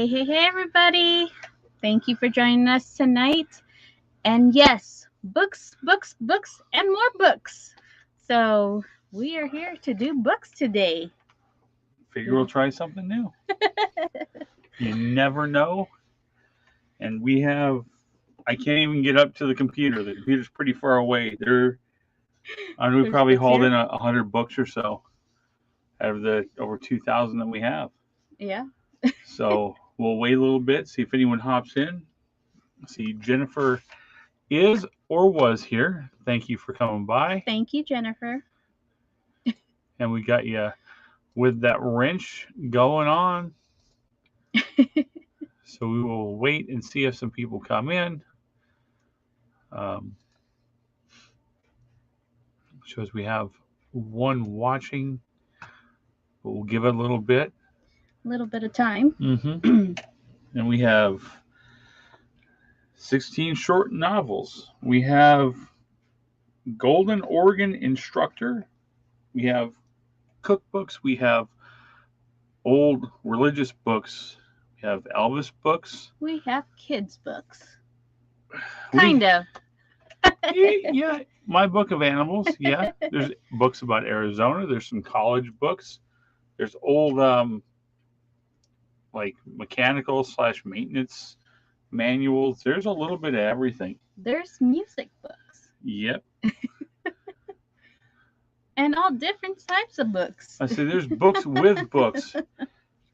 Hey, everybody. Thank you for joining us tonight. And yes, books, and more books. So we are here to do books today. Figure we'll try something new. You never know. And I can't even get up to the computer. The computer's pretty far away. We probably hauled in 100 books or so out of the over 2,000 that we have. Yeah. So we'll wait a little bit, see if anyone hops in. See, Jennifer is or was here. Thank you for coming by. Thank you, Jennifer. And we got you with that wrench going on. So we will wait and see if some people come in. Shows we have one watching, but we'll give it a little bit. A little bit of time. Mm-hmm. And we have 16 short novels. We have Golden Oregon Instructor. We have cookbooks. We have old religious books. We have Elvis books. We have kids' books. Kind of. Yeah, my book of animals. Yeah, there's books about Arizona. There's some college books. There's old like mechanical / maintenance manuals. There's a little bit of everything. There's music books. Yep. And all different types of books. I say there's books with books.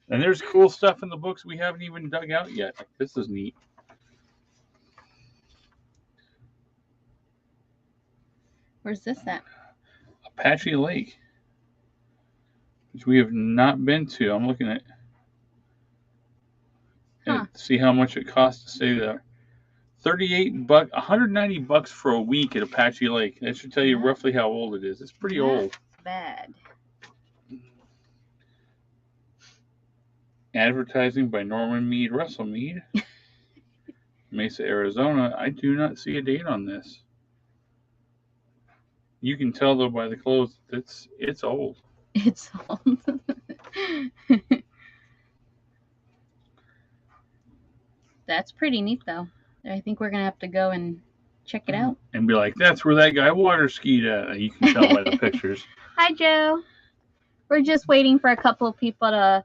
And there's cool stuff in the books we haven't even dug out yet. This is neat. Where's this at? Apache Lake, which we have not been to. I'm looking at see how much it costs to stay there. $38, $190 for a week at Apache Lake. That should tell you roughly how old it is. It's pretty old. Bad. Advertising by Norman Mead Russell Mead. Mesa, Arizona. I do not see a date on this. You can tell though by the clothes it's old. It's old. That's pretty neat though. I think we're gonna have to go and check it out. And be like, that's where that guy water skied at. You can tell by the pictures. Hi, Joe. We're just waiting for a couple of people to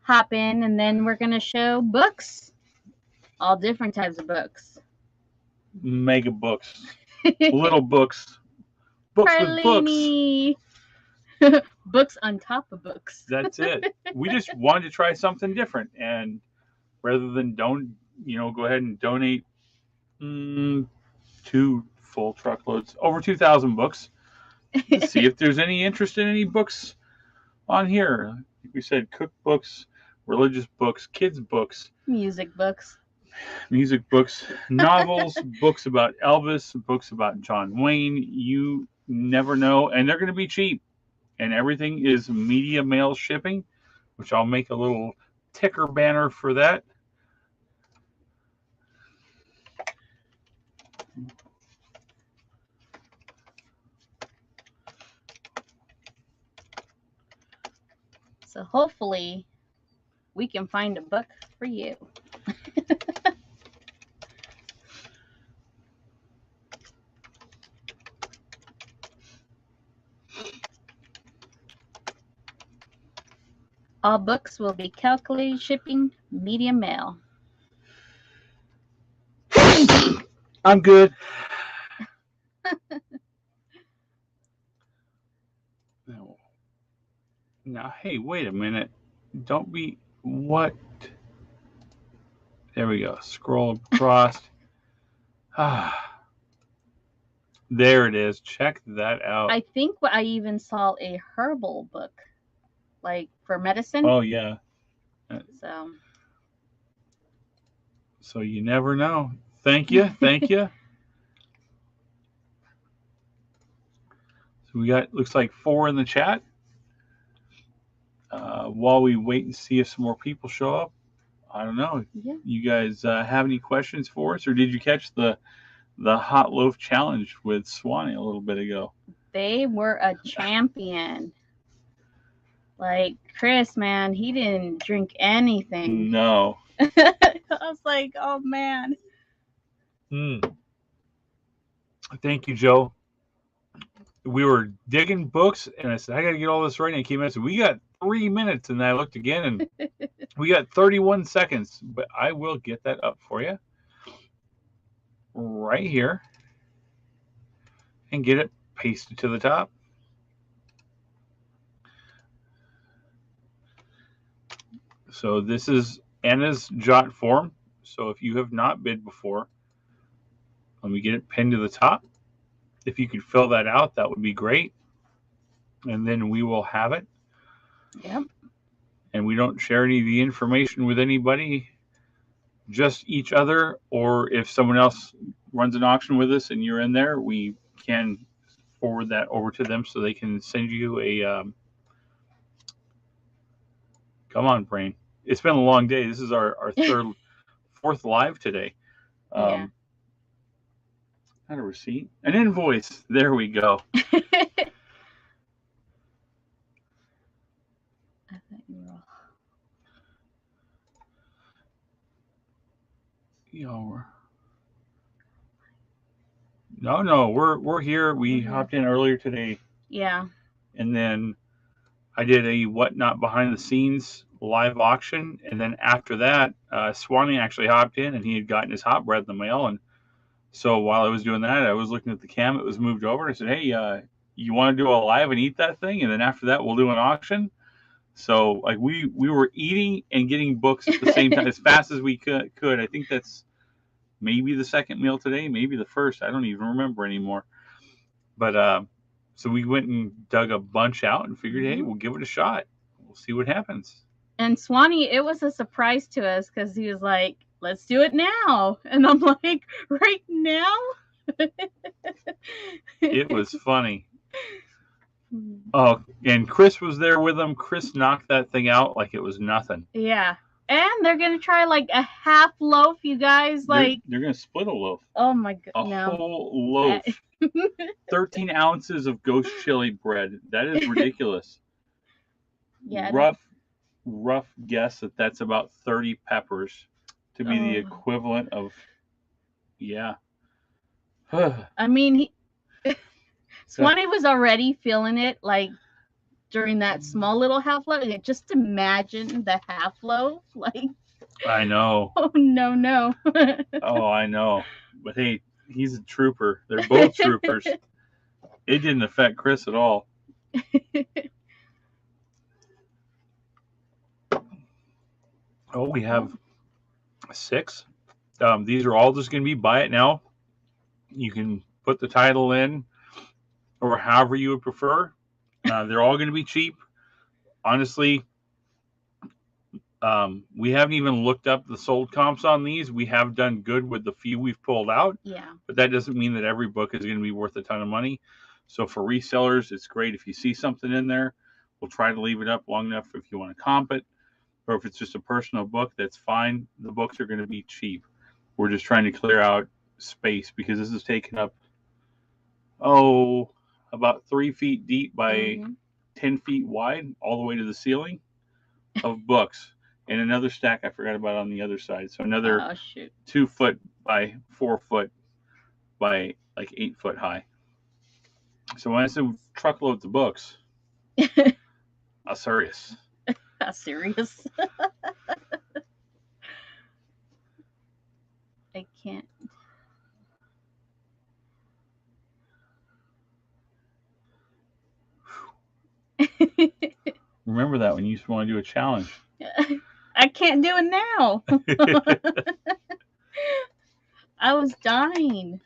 hop in, and then we're gonna show books. All different types of books. Mega books. Little books. Books Perlini. with books. Books on top of books. That's it. We just wanted to try something different, and rather than go ahead and donate 2 full truckloads, over 2,000 books. Let's see if there's any interest in any books on here. Like we said, cookbooks, religious books, kids books, music books, novels, books about Elvis, books about John Wayne. You never know, and they're going to be cheap. And everything is media mail shipping, which I'll make a little ticker banner for that. So hopefully we can find a book for you. All books will be calculated shipping medium mail. I'm good. Now, hey, wait a minute. Don't be... What? There we go. Scroll across. There it is. Check that out. I think I even saw a herbal book, like for medicine. Oh, yeah. So you never know. Thank you. Thank you. So we got, looks like 4 in the chat. While we wait and see if some more people show up, I don't know. Yeah. You guys have any questions for us, or did you catch the hot loaf challenge with Swanee a little bit ago? They were a champion. Like Chris, man, he didn't drink anything. No, I was like, oh man. Thank you, Joe. We were digging books, and I said, I got to get all this right. And I came in and said, we got 3 minutes. And I looked again, and we got 31 seconds. But I will get that up for you right here and get it pasted to the top. So this is Anna's jot form. So if you have not bid before, let me get it pinned to the top. If you could fill that out, that would be great. And then we will have it. Yep. And we don't share any of the information with anybody, just each other. Or if someone else runs an auction with us and you're in there, we can forward that over to them so they can send you a come on, brain. It's been a long day. This is our fourth live today. Yeah. Not a receipt, an invoice. There we go. I thought you were. No, we're here. We hopped in earlier today. Yeah. And then I did a whatnot behind the scenes live auction, and then after that, Swanee actually hopped in, and he had gotten his hot bread in the mail. And so while I was doing that, I was looking at the cam. It was moved over, and I said, "Hey, you want to do a live and eat that thing?" And then after that, we'll do an auction. So like we were eating and getting books at the same time as fast as we could. I think that's maybe the second meal today, maybe the first. I don't even remember anymore. But so we went and dug a bunch out and figured, hey, we'll give it a shot. We'll see what happens. And Swanee, it was a surprise to us because he was like, let's do it now. And I'm like, right now? It was funny. Oh, and Chris was there with them. Chris knocked that thing out like it was nothing. Yeah. And they're going to try like a half loaf, you guys. Like they're going to split a loaf. Oh my God. A whole loaf. 13 ounces of ghost chili bread. That is ridiculous. Yeah. Rough guess that that's about 30 peppers to be the equivalent of, yeah. I mean, Swanee was already feeling it like during that small little half loaf. Just imagine the half loaf. Like, I know. Oh, no. Oh, I know. But hey, he's a trooper. They're both troopers. It didn't affect Chris at all. Oh, we have 6. These are all just going to be buy it now. You can put the title in or however you would prefer. They're all going to be cheap. Honestly, we haven't even looked up the sold comps on these. We have done good with the few we've pulled out. Yeah. But that doesn't mean that every book is going to be worth a ton of money. So for resellers, it's great if you see something in there. We'll try to leave it up long enough if you want to comp it. Or if it's just a personal book, that's fine. The books are going to be cheap. We're just trying to clear out space because this is taking up, about 3 feet deep by 10 feet wide, all the way to the ceiling of books. And another stack I forgot about on the other side. So another 2 foot by 4 foot by like 8 foot high. So when I said truckloads of books, I'm serious. Serious. I can't. Remember that when you want to do a challenge. I can't do it now. I was dying.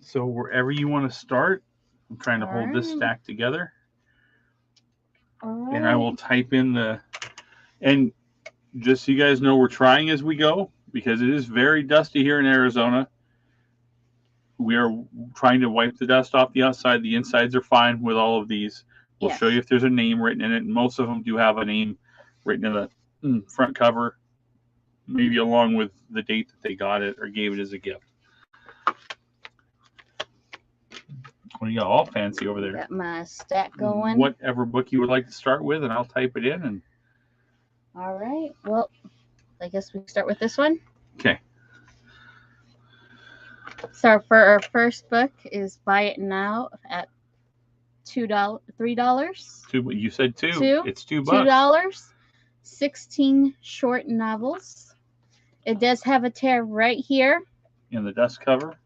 So wherever you want to start, I'm trying to hold this stack together. And I will type in and just so you guys know, we're trying as we go because it is very dusty here in Arizona. We are trying to wipe the dust off the outside. The insides are fine with all of these. We'll show you if there's a name written in it. And most of them do have a name written in the front cover, maybe along with the date that they got it or gave it as a gift. What do you got all fancy over there? Got my stack going. Whatever book you would like to start with, and I'll type it in. And all right. Well, I guess we start with this one. Okay. So for our first book is Buy It Now at $3. You said two. Two. It's $2. $2. 16 short novels. It does have a tear right here. In the dust cover.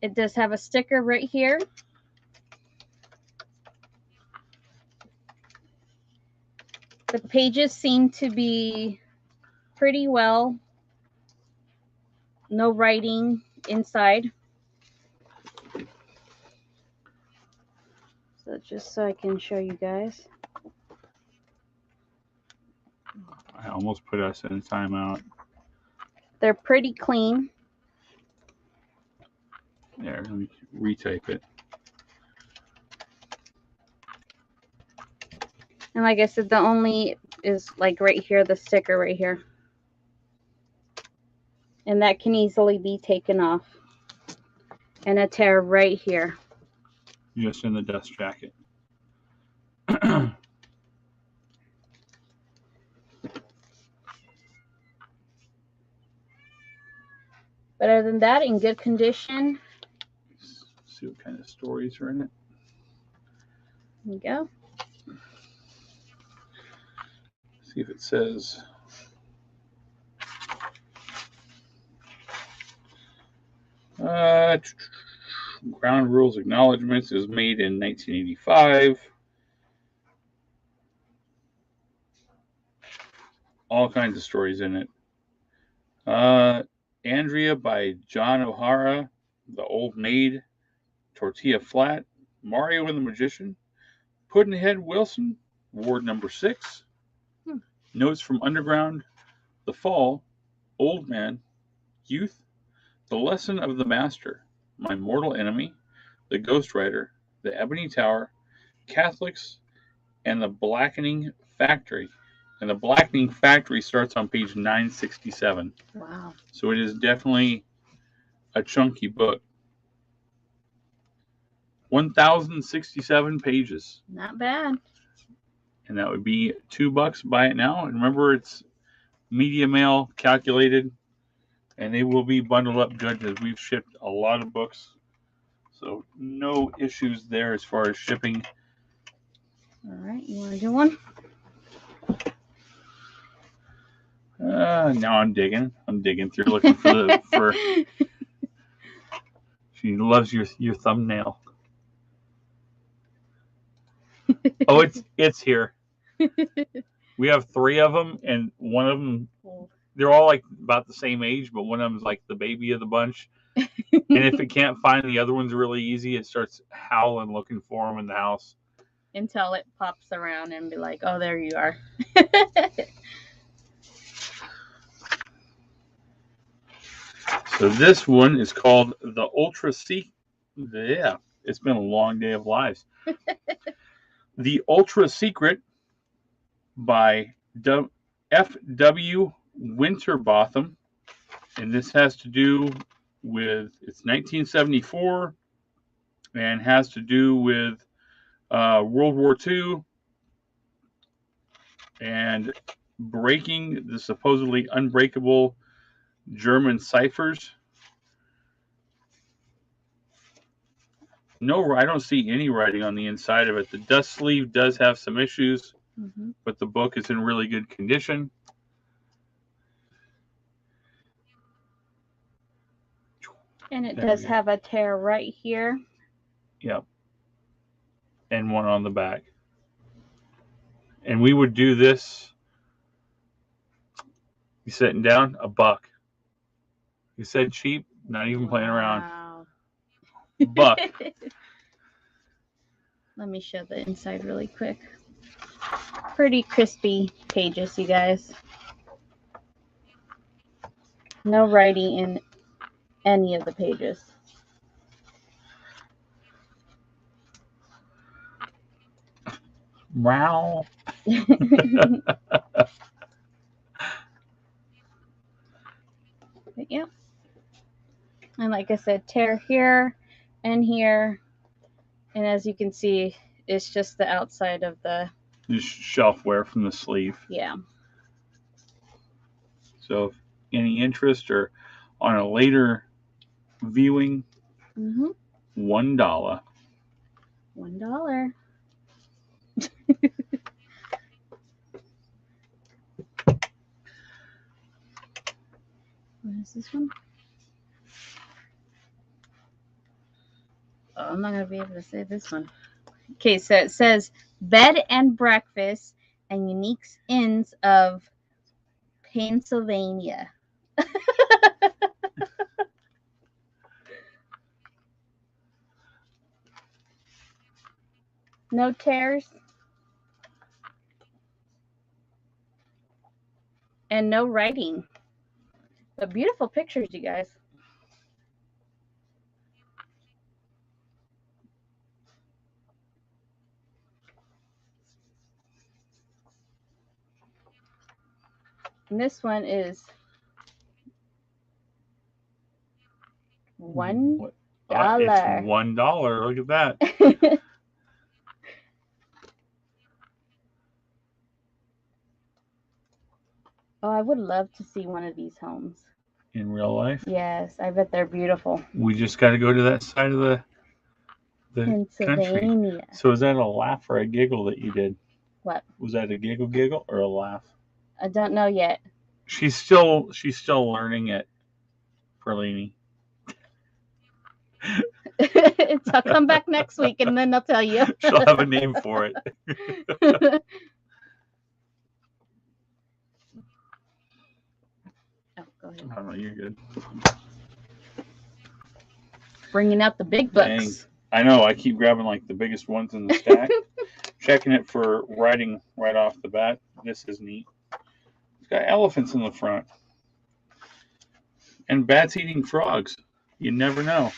It does have a sticker right here. The pages seem to be pretty well. No writing inside. So just so I can show you guys. I almost put us in a timeout. They're pretty clean. There, let me retype it. And like I said, the only is like right here, the sticker right here. And that can easily be taken off. And a tear right here. Just in the dust jacket. But other than that, in good condition. Let's see what kind of stories are in it. There you go. See if it says. Ground Rules Acknowledgements is made in 1985. All kinds of stories in it. Andrea by John O'Hara, The Old Maid, Tortilla Flat, Mario and the Magician, Puddinhead Wilson, Ward Number 6, Notes from Underground, The Fall, Old Man, Youth, The Lesson of the Master, My Mortal Enemy, The Ghostwriter, The Ebony Tower, Catholics, and The Blackening Factory. And The Blackening Factory starts on page 967. Wow. So it is definitely a chunky book. 1,067 pages. Not bad. And that would be $2. Buy it now. And remember, it's media mail calculated. And they will be bundled up good because we've shipped a lot of books. So no issues there as far as shipping. All right, you want to do one? Now I'm digging. I'm digging through looking for She loves your thumbnail. Oh, it's here. We have 3 of them, and one of them, they're all like about the same age, but one of them's like the baby of the bunch. And if it can't find the other ones really easy, it starts howling looking for them in the house. Until it pops around and be like, oh, there you are. So this one is called The Ultra Secret. Yeah, it's been a long day of lives. The Ultra Secret by F.W. Winterbotham. And this has to do with, it's 1974 and has to do with World War II and breaking the supposedly unbreakable German ciphers. No, I don't see any writing on the inside of it. The dust sleeve does have some issues, but the book is in really good condition. And it does have a tear right here. Yep. And one on the back. And we would do this. You sitting down? $1. You said cheap? Not even playing around. $1. Let me show the inside really quick. Pretty crispy pages, you guys. No writing in any of the pages. Wow. But yeah. And like I said, tear here and here. And as you can see, it's just the outside of the Just shelf wear from the sleeve. Yeah. So if any interest or on a later viewing, $1. $1. What is this one? Oh, I'm not going to be able to say this one. Okay, so it says Bed and Breakfast and Unique Inns of Pennsylvania. No tears. And no writing. But beautiful pictures, you guys. And this one is $1. It's $1. Look at that. Oh, I would love to see one of these homes. In real life? Yes, I bet they're beautiful. We just got to go to that side of the country. Pennsylvania. So is that a laugh or a giggle that you did? What? Was that a giggle or a laugh? I don't know yet. She's still learning it, Perlini. I'll come back next week and then I'll tell you. She'll have a name for it. Oh, go ahead. I don't know, you're good. Bringing out the big books. Dang. I know, I keep grabbing like the biggest ones in the stack. Checking it for writing right off the bat. This is neat. It's got elephants in the front. And bats eating frogs. You never know.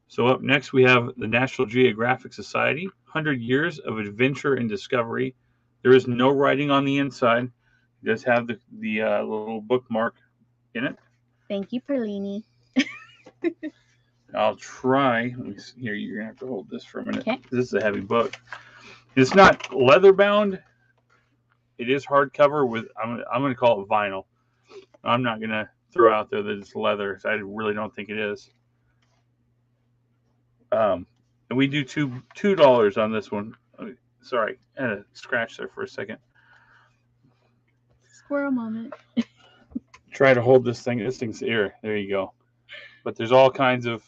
So up next we have the National Geographic Society, 100 Years of Adventure and Discovery. There is no writing on the inside. It does have the little bookmark in it. Thank you, Perlini. I'll try. Let me see here. You're going to have to hold this for a minute. Okay. This is a heavy book. It's not leather bound. It is hardcover with, I'm going to call it vinyl. I'm not going to throw out there that it's leather. I really don't think it is. And we do $2 on this one. Sorry, I had a scratch there for a second. Squirrel moment. Try to hold this thing. This thing's here. There you go. But there's all kinds of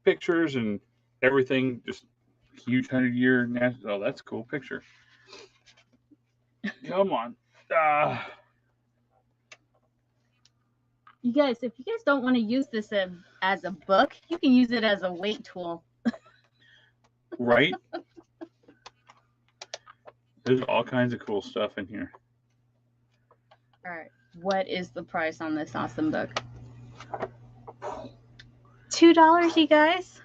pictures and everything. Just huge 100-year national. Oh, that's a cool picture. Come on. You guys, if you guys don't want to use this as a book, you can use it as a weight tool. Right? There's all kinds of cool stuff in here. All right. What is the price on this awesome book? $2, you guys.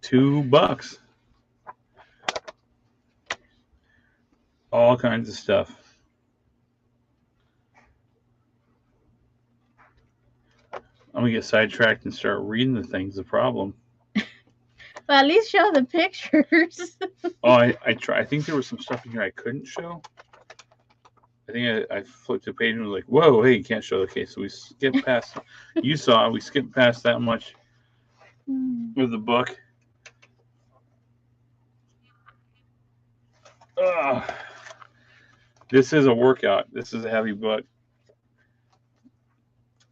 $2. All kinds of stuff. I'm going to get sidetracked and start reading the things. The problem. Well, at least show the pictures. Oh, I try. I think there was some stuff in here I couldn't show. I think I flipped a page and was like, whoa, hey, you can't show the case. So we skipped past. You saw we skipped past that much of the book. This is a workout. This is a heavy book.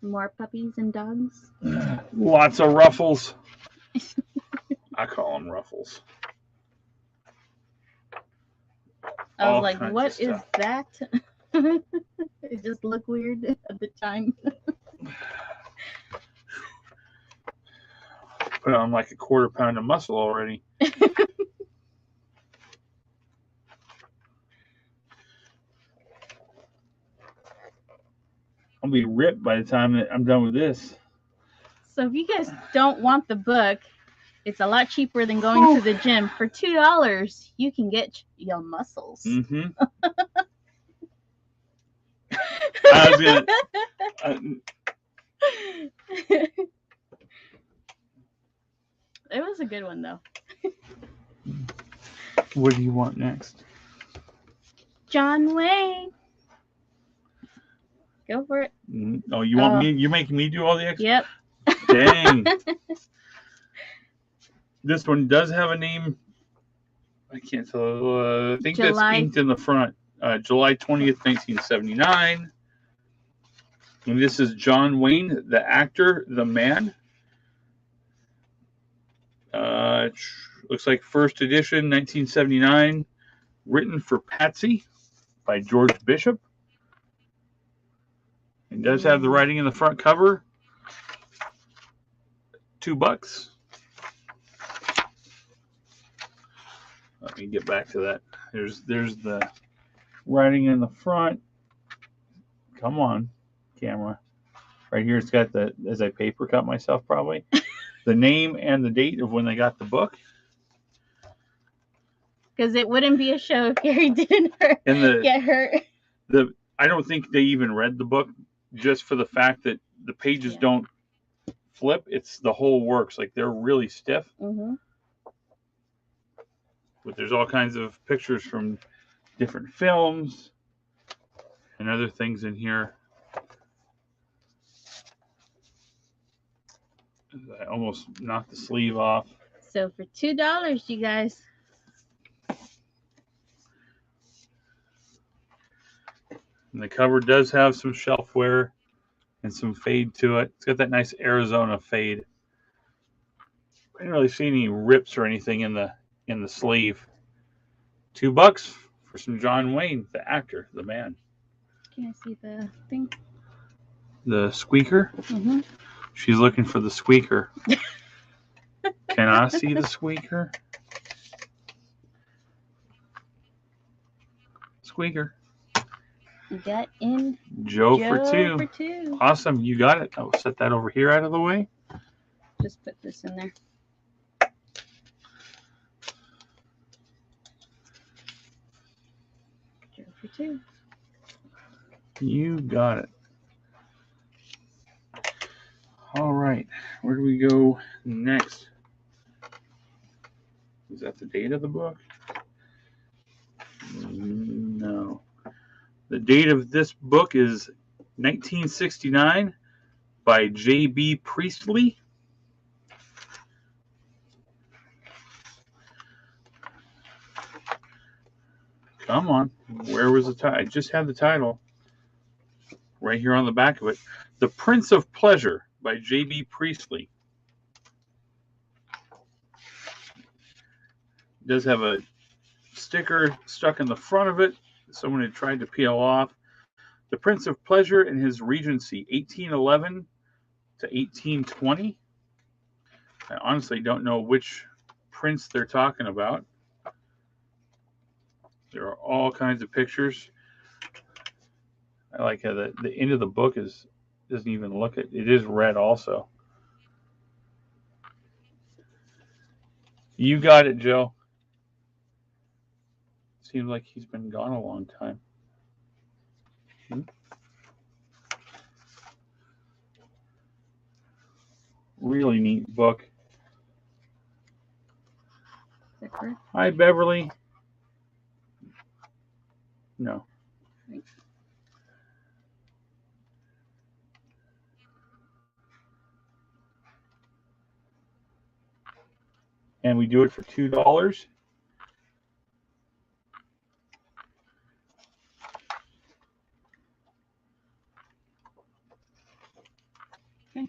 More puppies and dogs. Lots of ruffles. I call them ruffles. I was like, what is that? It just looked weird at the time. Put on like a quarter pound of muscle already. I'll be ripped by the time that I'm done with this. So if you guys don't want the book, it's a lot cheaper than going to the gym. For $2, you can get your muscles. Mm-hmm. I was gonna. It was a good one though. What do you want next? John Wayne. Go for it. Oh, you want me? You're making me do all the extra? Yep. Dang. This one does have a name. I can't tell. I think that's inked in the front. July 20th, 1979. And this is John Wayne, the actor, the man. Looks like first edition, 1979. Written for Patsy by George Bishop. It does have the writing in the front cover. $2. Let me get back to that. There's the writing in the front. Come on, camera. Right here, it's got the, as I paper cut myself probably, the name and the date of when they got the book. Because it wouldn't be a show if Gary didn't get hurt. I don't think they even read the book, just for the fact that the pages don't flip. It's the whole works. Like, they're really stiff. Mm-hmm. But there's all kinds of pictures from different films and other things in here. I almost knocked the sleeve off. So for $2, you guys. And the cover does have some shelf wear and some fade to it. It's got that nice Arizona fade. I didn't really see any rips or anything in the sleeve. $2 for some John Wayne, the actor, the man. Can I see the thing? The squeaker? Mm-hmm. She's looking for the squeaker. Can I see the squeaker? Squeaker. You got in Joe for two. Awesome. You got it. I'll set that over here out of the way. Just put this in there. Joe for two. You got it. All right. Where do we go next? Is that the date of the book? No. The date of this book is 1969 by J.B. Priestley. Come on. Where was the title? I just had the title right here on the back of it. The Prince of Pleasure by J.B. Priestley. It does have a sticker stuck in the front of it. Someone had tried to peel off. The Prince of Pleasure in his regency, 1811 to 1820. I honestly don't know which prince they're talking about. There are all kinds of pictures. I like how the end of the book doesn't even look at it. Is red also. You got it, Joe. Seems like he's been gone a long time. Really neat book. Hi, Beverly. No. And we do it for $2. Okay.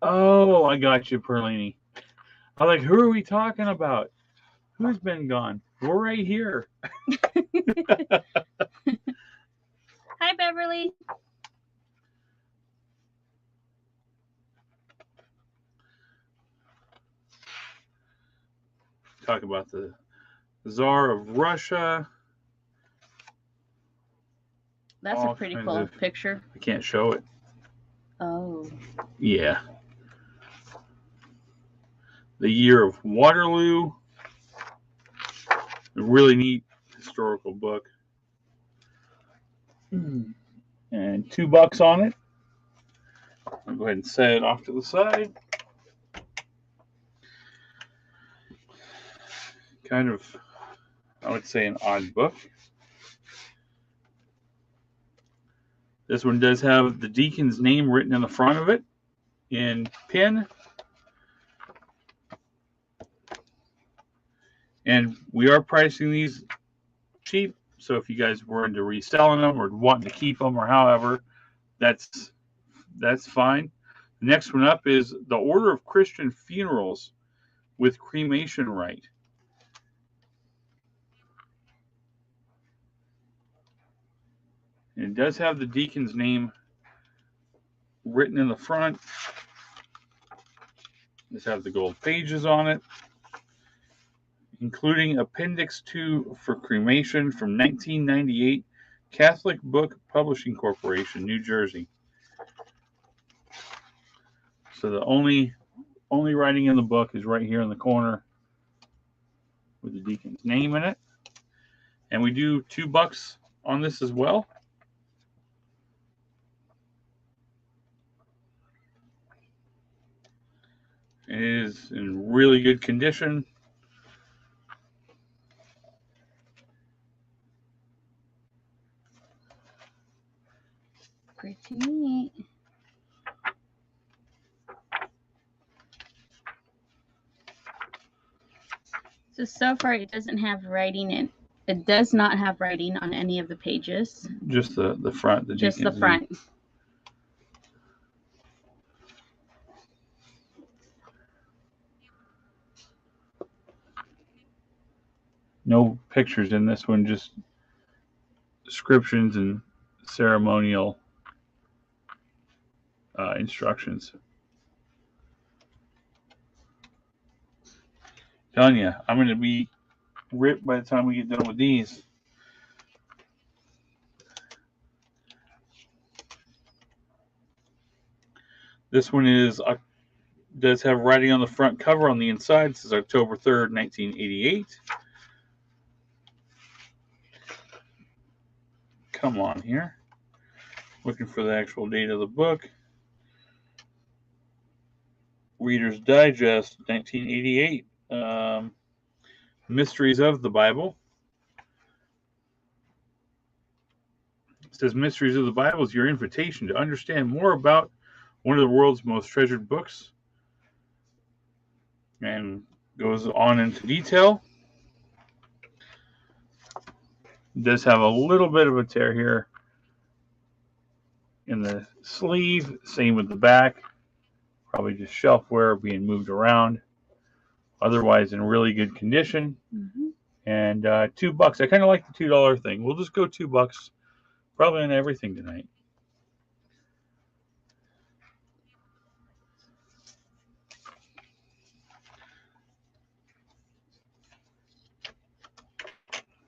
Oh, I got you, Perlini. I was like, who are we talking about? Who's been gone? We're right here. Hi, Beverly. Talk about the Tsar of Russia. That's a pretty cool picture. I can't show it. Oh. Yeah. The Year of Waterloo. A really neat historical book. And $2 on it. I'll go ahead and set it off to the side. kind of, I would say, an odd book. This one does have the deacon's name written in the front of it in pen. And we are pricing these cheap. So if you guys were into reselling them or wanting to keep them or however, that's fine. The next one up is The Order of Christian Funerals with Cremation Rite. And it does have the deacon's name written in the front. This has the gold pages on it, including Appendix 2 for Cremation from 1998, Catholic Book Publishing Corporation, New Jersey. So the only writing in the book is right here in the corner with the deacon's name in it. And we do $2 on this as well. It is in really good condition. Pretty neat. So far it doesn't have writing in. It does not have writing on any of the pages. Just the front. Just the front. No pictures in this one, just descriptions and ceremonial instructions. Telling you, I'm going to be ripped by the time we get done with these. This one does have writing on the front cover. On the inside, it says October 3rd, 1988. Come on here. Looking for the actual date of the book. Reader's Digest, 1988. Mysteries of the Bible. It says Mysteries of the Bible is your invitation to understand more about one of the world's most treasured books. And goes on into detail. It does have a little bit of a tear here in the sleeve. Same with the back. Probably just shelf wear being moved around. Otherwise in really good condition. Mm-hmm. And $2. I kind of like the $2 thing. We'll just go $2 probably on everything tonight.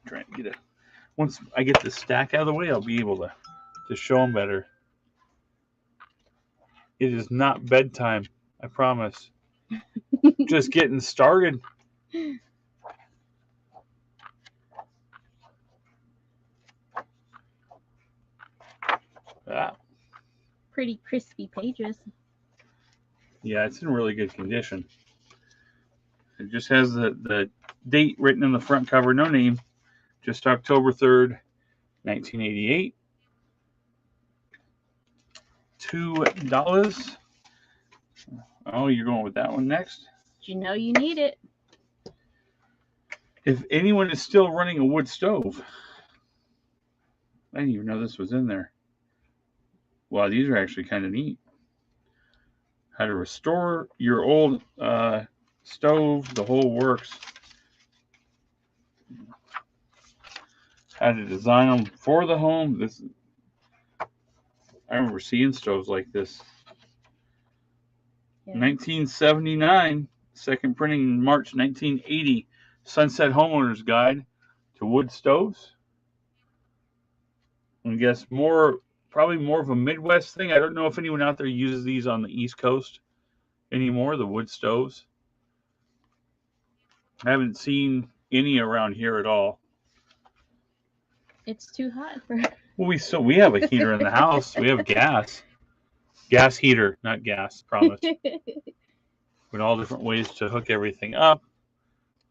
Trying to get once I get the stack out of the way, I'll be able to show them better. It is not bedtime, I promise. Just getting started. Pretty crispy pages. Yeah, it's in really good condition. It just has the date written in the front cover, no name. Just October 3rd, 1988. $2. Oh, you're going with that one next? You know you need it. If anyone is still running a wood stove, I didn't even know this was in there. Wow, these are actually kind of neat. How to restore your old stove, the whole works. How to design them for the home. I remember seeing stoves like this. Yeah. 1979, second printing in March 1980, Sunset Homeowner's Guide to Wood Stoves. I guess probably more of a Midwest thing. I don't know if anyone out there uses these on the East Coast anymore, the wood stoves. I haven't seen any around here at all. It's too hot for. Well, we have a heater in the house. We have gas heater, not gas. Promise. With all different ways to hook everything up.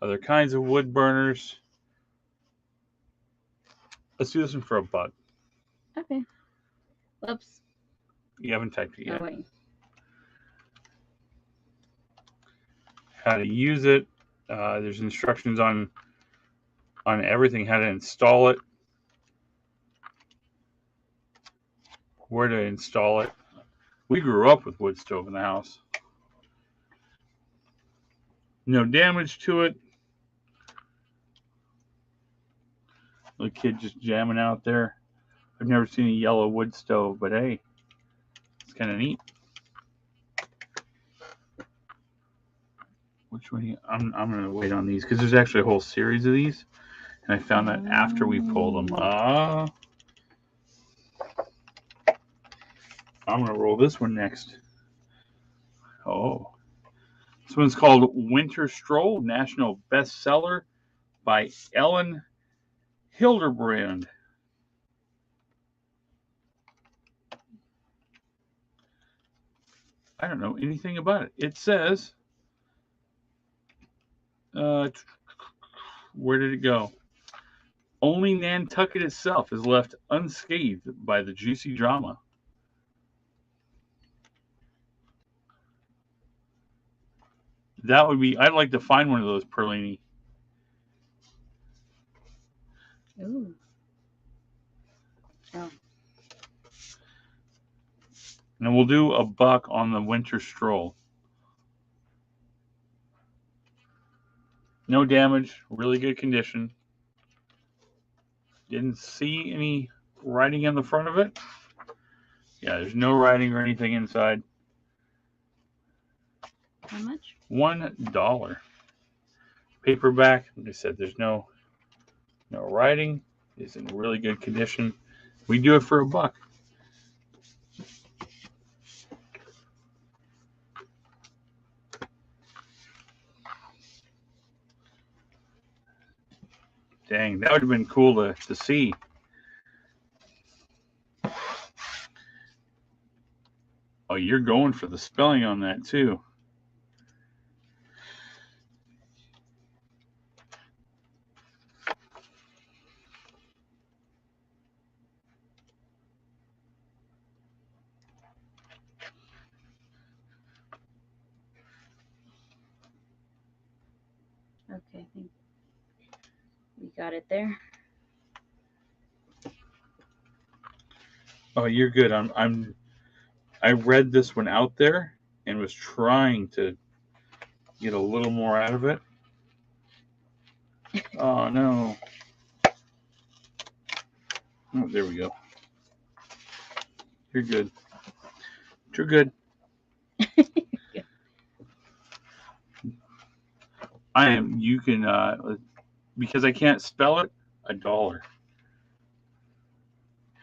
other kinds of wood burners. Let's do this one for $1. Okay. Whoops. You haven't typed it yet. Oh, wait. How to use it. There's instructions on everything, how to install it, where to install it. We grew up with wood stove in the house. No damage to it. Little kid just jamming out there. I've never seen a yellow wood stove, but hey, it's kind of neat. Which one? I'm going to wait on these because there's actually a whole series of these. And I found that after we pulled them. I'm going to roll this one next. Oh. This one's called Winter Stroll, National Bestseller by Ellen Hilderbrand. I don't know anything about it. It says, where did it go? Only Nantucket itself is left unscathed by the juicy drama. That would be, I'd like to find one of those, Perlini. Ooh. Oh. And we'll do $1 on the Winter Stroll. No damage, really good condition. Didn't see any writing on the front of it. Yeah, there's no writing or anything inside. How much? $1. Paperback. Like I said, there's no writing. It's in really good condition. We do it for $1. Dang, that would have been cool to see. Oh, you're going for the spelling on that too. Okay, I think we got it there. Oh, you're good. I read this one out there and was trying to get a little more out of it. Oh no. Oh, there we go. You're good. You're good. I am. You can because I can't spell it. $1.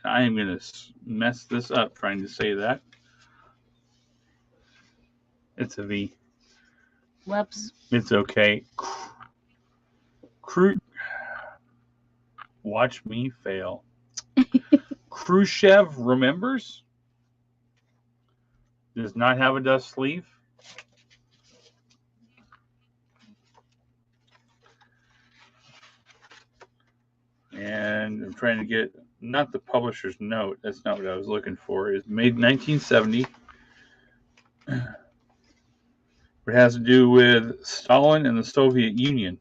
I am gonna mess this up trying to say that. It's a V. Whoops. It's okay. Watch me fail. Khrushchev remembers. Does not have a dust sleeve. And I'm trying to get not the publisher's note. That's not what I was looking for. It's made in 1970. It has to do with Stalin and the Soviet Union.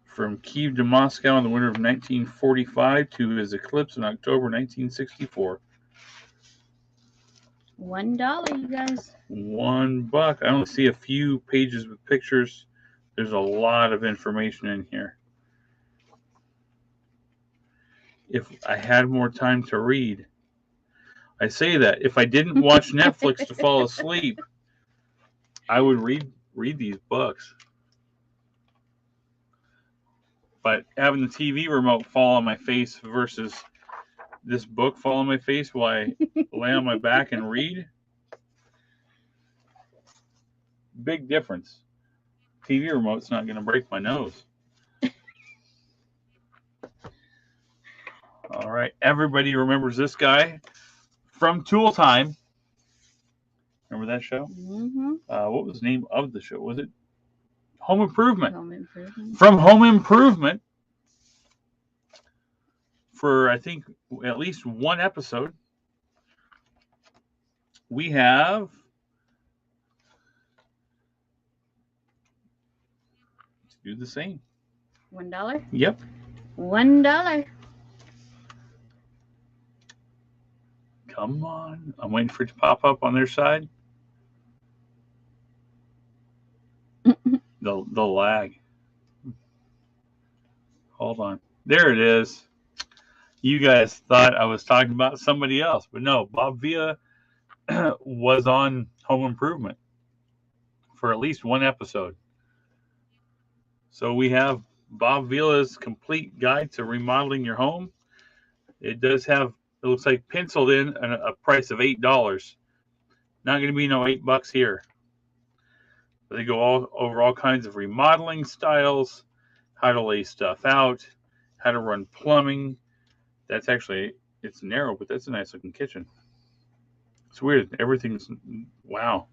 From Kiev to Moscow in the winter of 1945 to his eclipse in October 1964. $1, you guys. $1. I only see a few pages with pictures. There's a lot of information in here. If I had more time to read, I say that if I didn't watch Netflix to fall asleep, I would read these books. But having the TV remote fall on my face versus this book fall on my face while I lay on my back and read, big difference. TV remote's not going to break my nose. All right, everybody remembers this guy from Tool Time. Remember that show? Mm-hmm. What was the name of the show? Was it Home Improvement? Home Improvement. From Home Improvement, for I think at least one episode, we have. Let's do the same. $1. Yep. $1. Come on. I'm waiting for it to pop up on their side. The lag. Hold on. There it is. You guys thought I was talking about somebody else, but no, Bob Vela was on Home Improvement for at least one episode. So we have Bob Vela's complete guide to remodeling your home. It does have, it looks like, penciled in a price of $8. Not going to be no $8 here. But they go over all kinds of remodeling styles, how to lay stuff out, how to run plumbing. That's actually, it's narrow, but that's a nice looking kitchen. It's weird. Everything's, wow.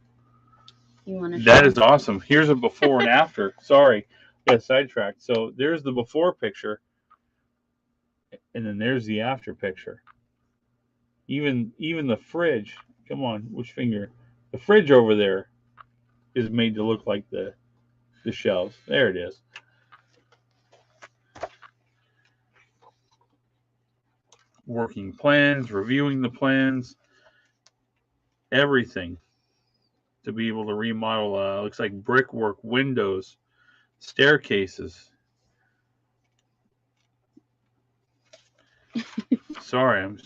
That is awesome. Here's a before and after. Sorry, got sidetracked. So there's the before picture, and then there's the after picture. Even the fridge. Come on, which finger? The fridge over there is made to look like the shelves. There it is. Working plans, reviewing the plans, everything to be able to remodel. Looks like brickwork, windows, staircases. Sorry,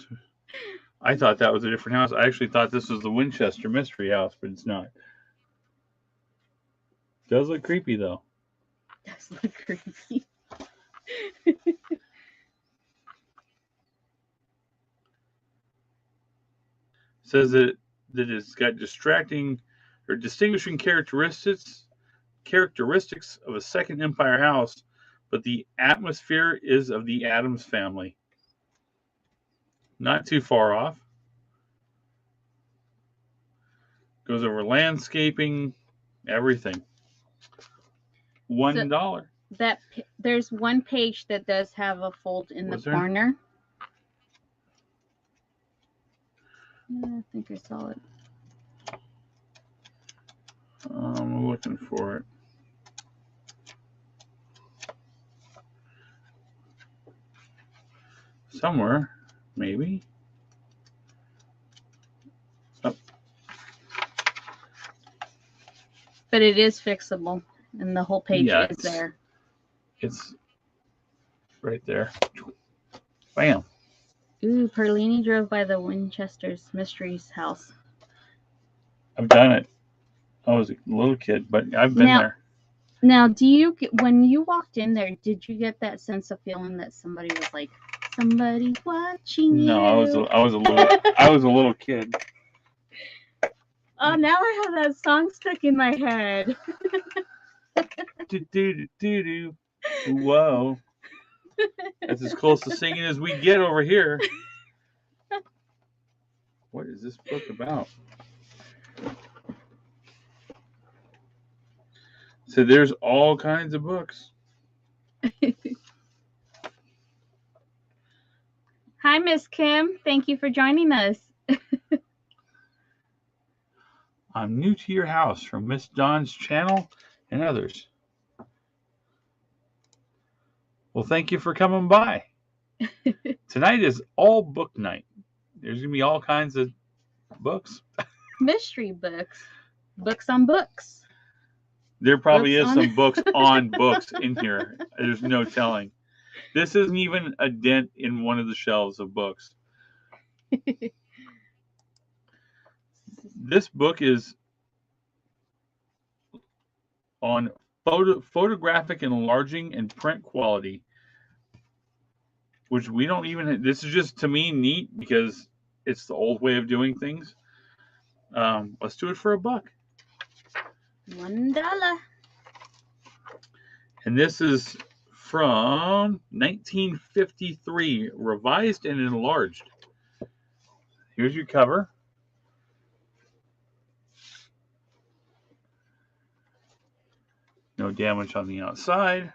I thought that was a different house. I actually thought this was the Winchester Mystery House, but it's not. Does look creepy though. Does look creepy. Says that it's got distracting or distinguishing characteristics of a Second Empire house, but the atmosphere is of the Addams family. Not too far off. Goes over landscaping, everything. $1. That there's one page that does have a fold in the corner. Yeah, I think I saw it. I'm looking for it. Somewhere, maybe. Oh. But it is fixable, and the whole page is there. It's right there. Bam. Ooh, Perlini drove by the Winchester's Mysteries house. I've done it. I was a little kid, but I've been there. Now, when you walked in there, did you get that sense of feeling that somebody was like, somebody's watching you? No, I was a little kid. Oh, now I have that song stuck in my head. Do. Whoa. That's as close to singing as we get over here. What is this book about? So there's all kinds of books. Hi, Miss Kim. Thank you for joining us. I'm new to your house from Miss Dawn's channel and others. Well, thank you for coming by. Tonight is all book night. There's going to be all kinds of books. Mystery books. Books on books. There probably is some books on books in here. There's no telling. This isn't even a dent in one of the shelves of books. This book is on photographic enlarging and print quality, which we don't even. This is just, to me, neat because it's the old way of doing things. Let's do it for $1. $1. And this is from 1953, revised and enlarged. Here's your cover. No damage on the outside.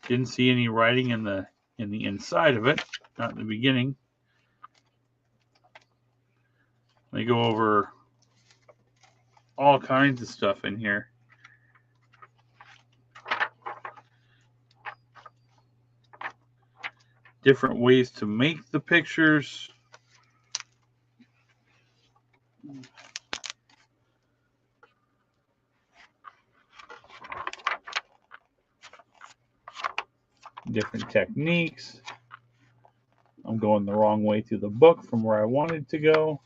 Didn't see any writing in the inside of it, not in the beginning. They go over all kinds of stuff in here. Different ways to make the pictures. Different techniques. I'm going the wrong way through the book from where I wanted to go.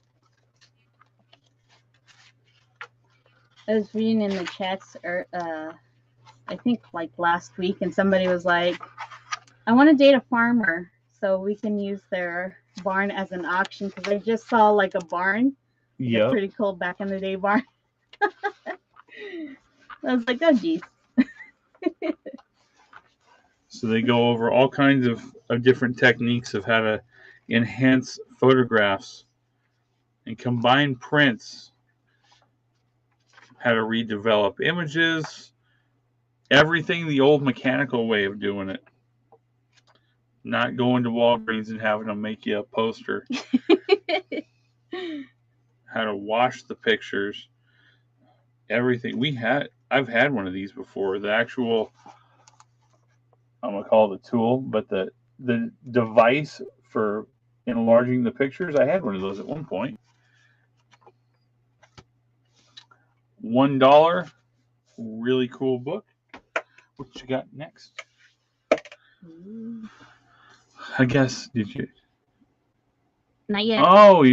I was reading in the chats, I think like last week, and somebody was like, I want to date a farmer so we can use their barn as an auction, because I just saw like a barn. Yeah. Pretty cool back in the day barn. I was like, oh geez. So they go over all kinds of different techniques of how to enhance photographs and combine prints, how to redevelop images, everything the old mechanical way of doing it. Not going to Walgreens and having them make you a poster. How to wash the pictures. Everything. I've had one of these before. The actual, I'm going to call it a tool, but the device for enlarging the pictures, I had one of those at one point. $1. Really cool book. What you got next? I guess, did you? Not yet. Oh,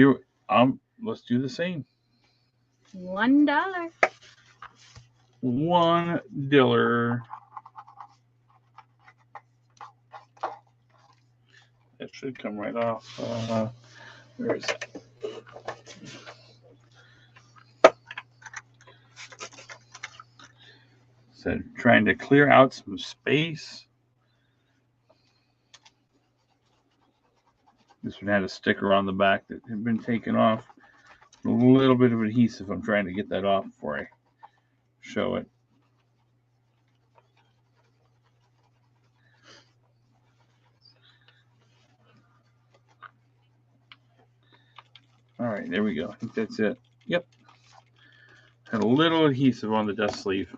let's do the same. $1. $1. That should come right off. Where is it? Said trying to clear out some space. This one had a sticker on the back that had been taken off. A little bit of adhesive. I'm trying to get that off before I show it. All right, there we go. I think that's it. Yep. Had a little adhesive on the dust sleeve.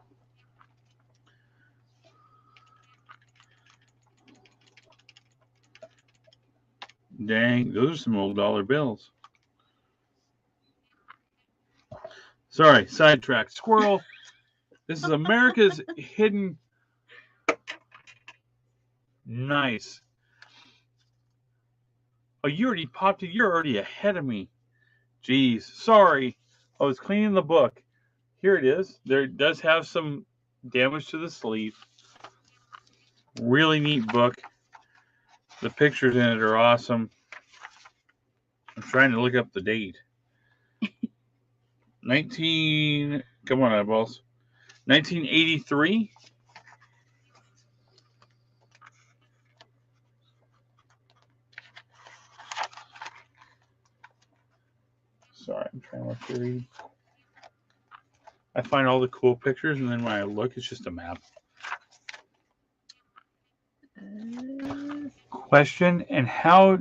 Dang, those are some old dollar bills. Sorry, sidetrack. Squirrel. This is America's Hidden. Nice. Oh, you already popped it. You're already ahead of me. Jeez. Sorry. I was cleaning the book. Here it is. There does have some damage to the sleeve. Really neat book. The pictures in it are awesome. I'm trying to look up the date. Come on, eyeballs. 1983. Sorry, I'm trying to look to read. I find all the cool pictures, and then when I look, it's just a map. Question, and how...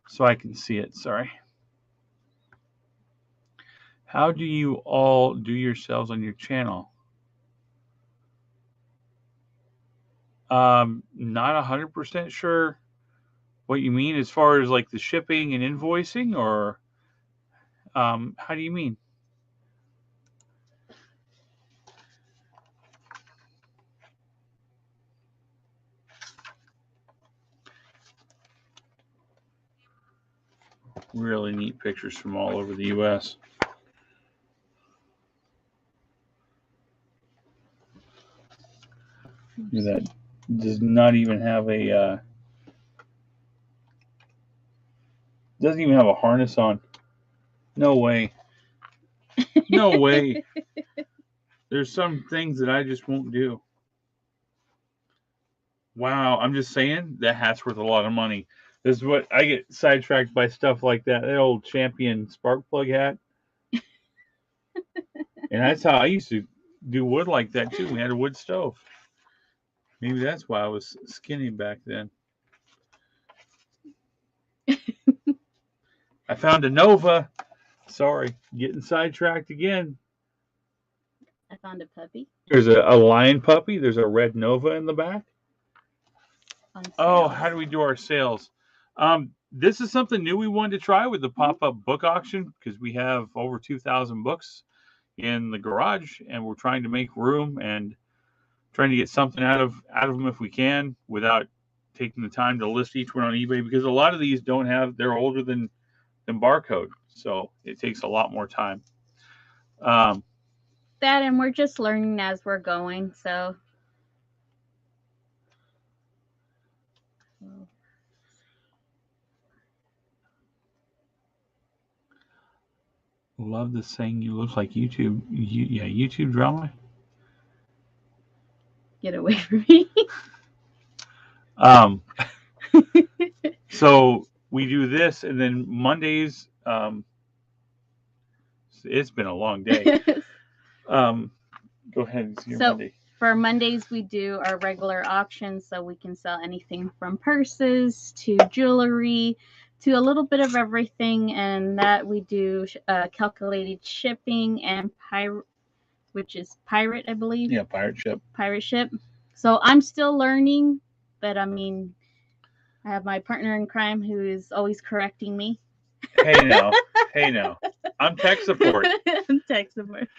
So I can see it, sorry. How do you all do yourselves on your channel? Not 100% sure what you mean as far as like the shipping and invoicing, or how do you mean? Really neat pictures from all over the U.S. That does not even have a doesn't even have a harness on. No way. No way. There's some things that I just won't do. Wow, I'm just saying that hat's worth a lot of money. This is what I get sidetracked by, stuff like that. That old Champion spark plug hat. And that's how I used to do wood like that too. We had a wood stove. Maybe that's why I was skinny back then. I found a Nova. Sorry, getting sidetracked again. I found a puppy. There's a lion puppy. There's a red Nova in the back. Oh, how do we do our sales? This is something new we wanted to try with the pop-up book auction because we have over 2,000 books in the garage, and we're trying to make room and trying to get something out of them if we can without taking the time to list each one on eBay, because a lot of these don't have, they're older than barcode, so it takes a lot more time. That, and we're just learning as we're going, so. Love this saying, you look like YouTube. Yeah, YouTube drama. Get away from me. So we do this, and then Mondays. It's been a long day. Go ahead and see your Monday. For Mondays, we do our regular auction, so we can sell anything from purses to jewelry to a little bit of everything, and that we do calculated shipping and pirate, which is pirate, I believe. Yeah, pirate ship. Pirate ship. So I'm still learning, but I mean, I have my partner in crime who is always correcting me. Hey now, hey now. I'm tech support. Tech support.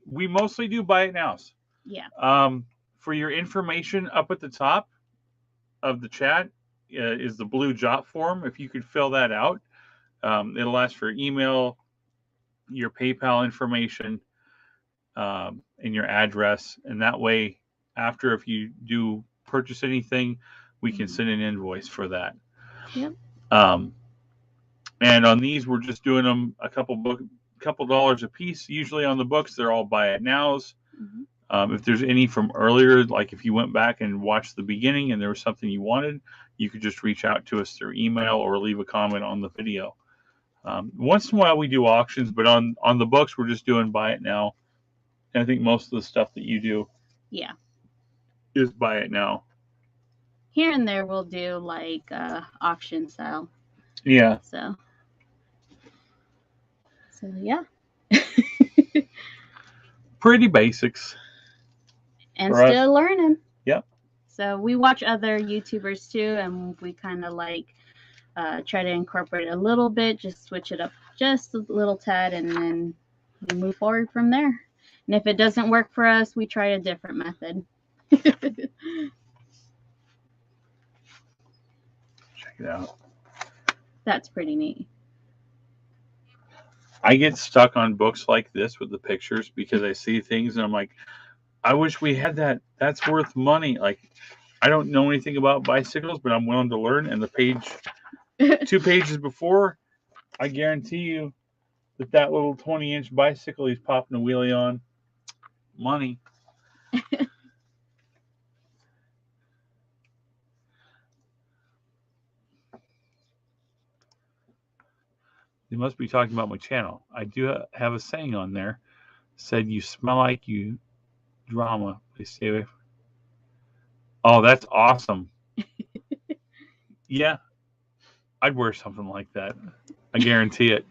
We mostly do buy it nows. Yeah. For your information, up at the top of the chat is the blue jot form. If you could fill that out, it'll ask for email, your PayPal information, and your address. And that way, after, if you do purchase anything, we can send an invoice for that. Yep. And on these, we're just doing them a couple dollars a piece. Usually on the books, they're all buy it nows. If there's any from earlier, like if you went back and watched the beginning and there was something you wanted, you could just reach out to us through email or leave a comment on the video. Once in a while we do auctions, but on the books, we're just doing buy it now. And I think most of the stuff that you do is buy it now. Here and there we'll do like auction style. Yeah. So yeah. Pretty basics. And still learning. Yep. So we watch other YouTubers too, and we kind of like try to incorporate a little bit, just switch it up just a little tad, and then we move forward from there. And if it doesn't work for us, we try a different method. Check it out. That's pretty neat. I get stuck on books like this with the pictures because I see things and I'm like, I wish we had that. That's worth money. Like, I don't know anything about bicycles, but I'm willing to learn. And the page, 2 pages before, I guarantee you that little 20-inch bicycle he's popping a wheelie on, money. They must be talking about my channel. I do have a saying on there. Said, you smell like you drama. Please stay away. Oh, that's awesome. Yeah. I'd wear something like that. I guarantee it.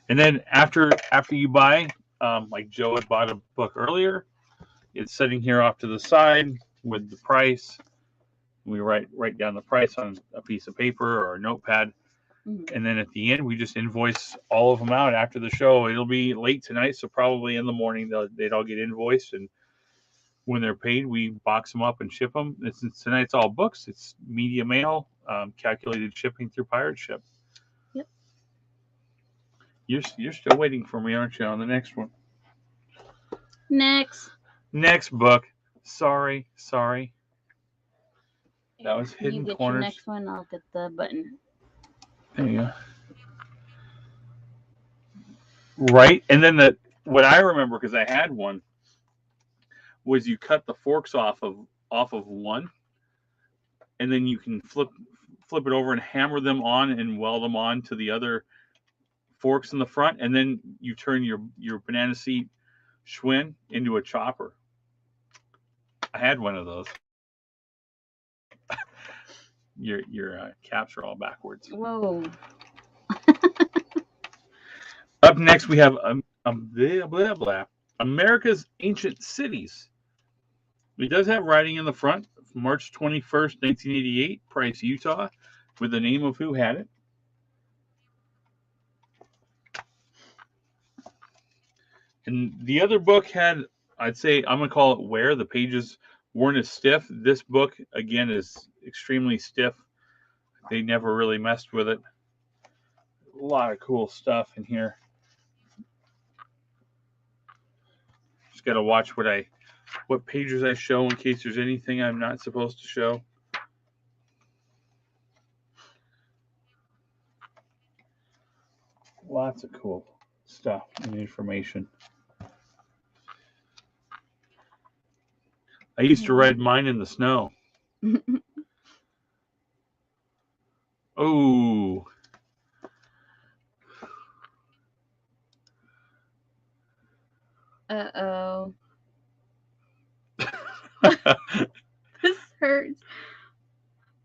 And then after you buy, like Joe had bought a book earlier, it's sitting here off to the side with the price. We write down the price on a piece of paper or a notepad. And then at the end, we just invoice all of them out after the show. It'll be late tonight, so probably in the morning they'd all get invoiced. And when they're paid, we box them up and ship them. Tonight's all books. It's media mail, calculated shipping through pirate ship. Yep. You're still waiting for me, aren't you, on the next one? Next book. Sorry. That was Hidden You get Corners. your next one, I'll get the button. There you go. Right, and then what I remember, because I had one, was you cut the forks off of one, and then you can flip flip it over and hammer them on and weld them on to the other forks in the front, and then you turn your banana seat Schwinn into a chopper. I had one of those. Your caps are all backwards. Whoa. Up next, we have blah, blah, blah, America's Ancient Cities. It does have writing in the front. March 21st, 1988, Price, Utah, with the name of who had it. And the other book had, I'd say, I'm going to call it wear. The pages weren't as stiff. This book, again, is extremely stiff. They never really messed with it. A lot of cool stuff in here. Just got to watch what pages I show in case there's anything I'm not supposed to show. Lots of cool stuff and information. I used to ride mine in the snow. Oh. Uh-oh. This hurts.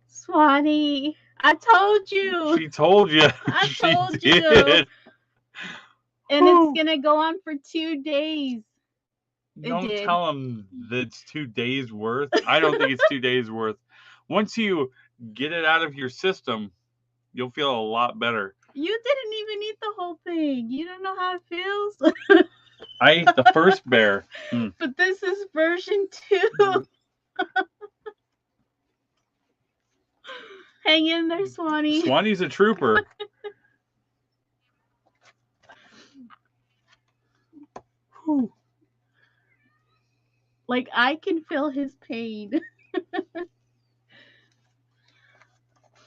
Swanee, I told you. She told you. I told she you. did. And it's going to go on for 2 days. Don't tell them that it's 2 days worth. I don't think it's 2 days worth. Once you get it out of your system, you'll feel a lot better. You didn't even eat the whole thing. You don't know how it feels. I ate the first bear. But this is version 2. Hang in there, Swanee. Swanee's a trooper. Like, I can feel his pain.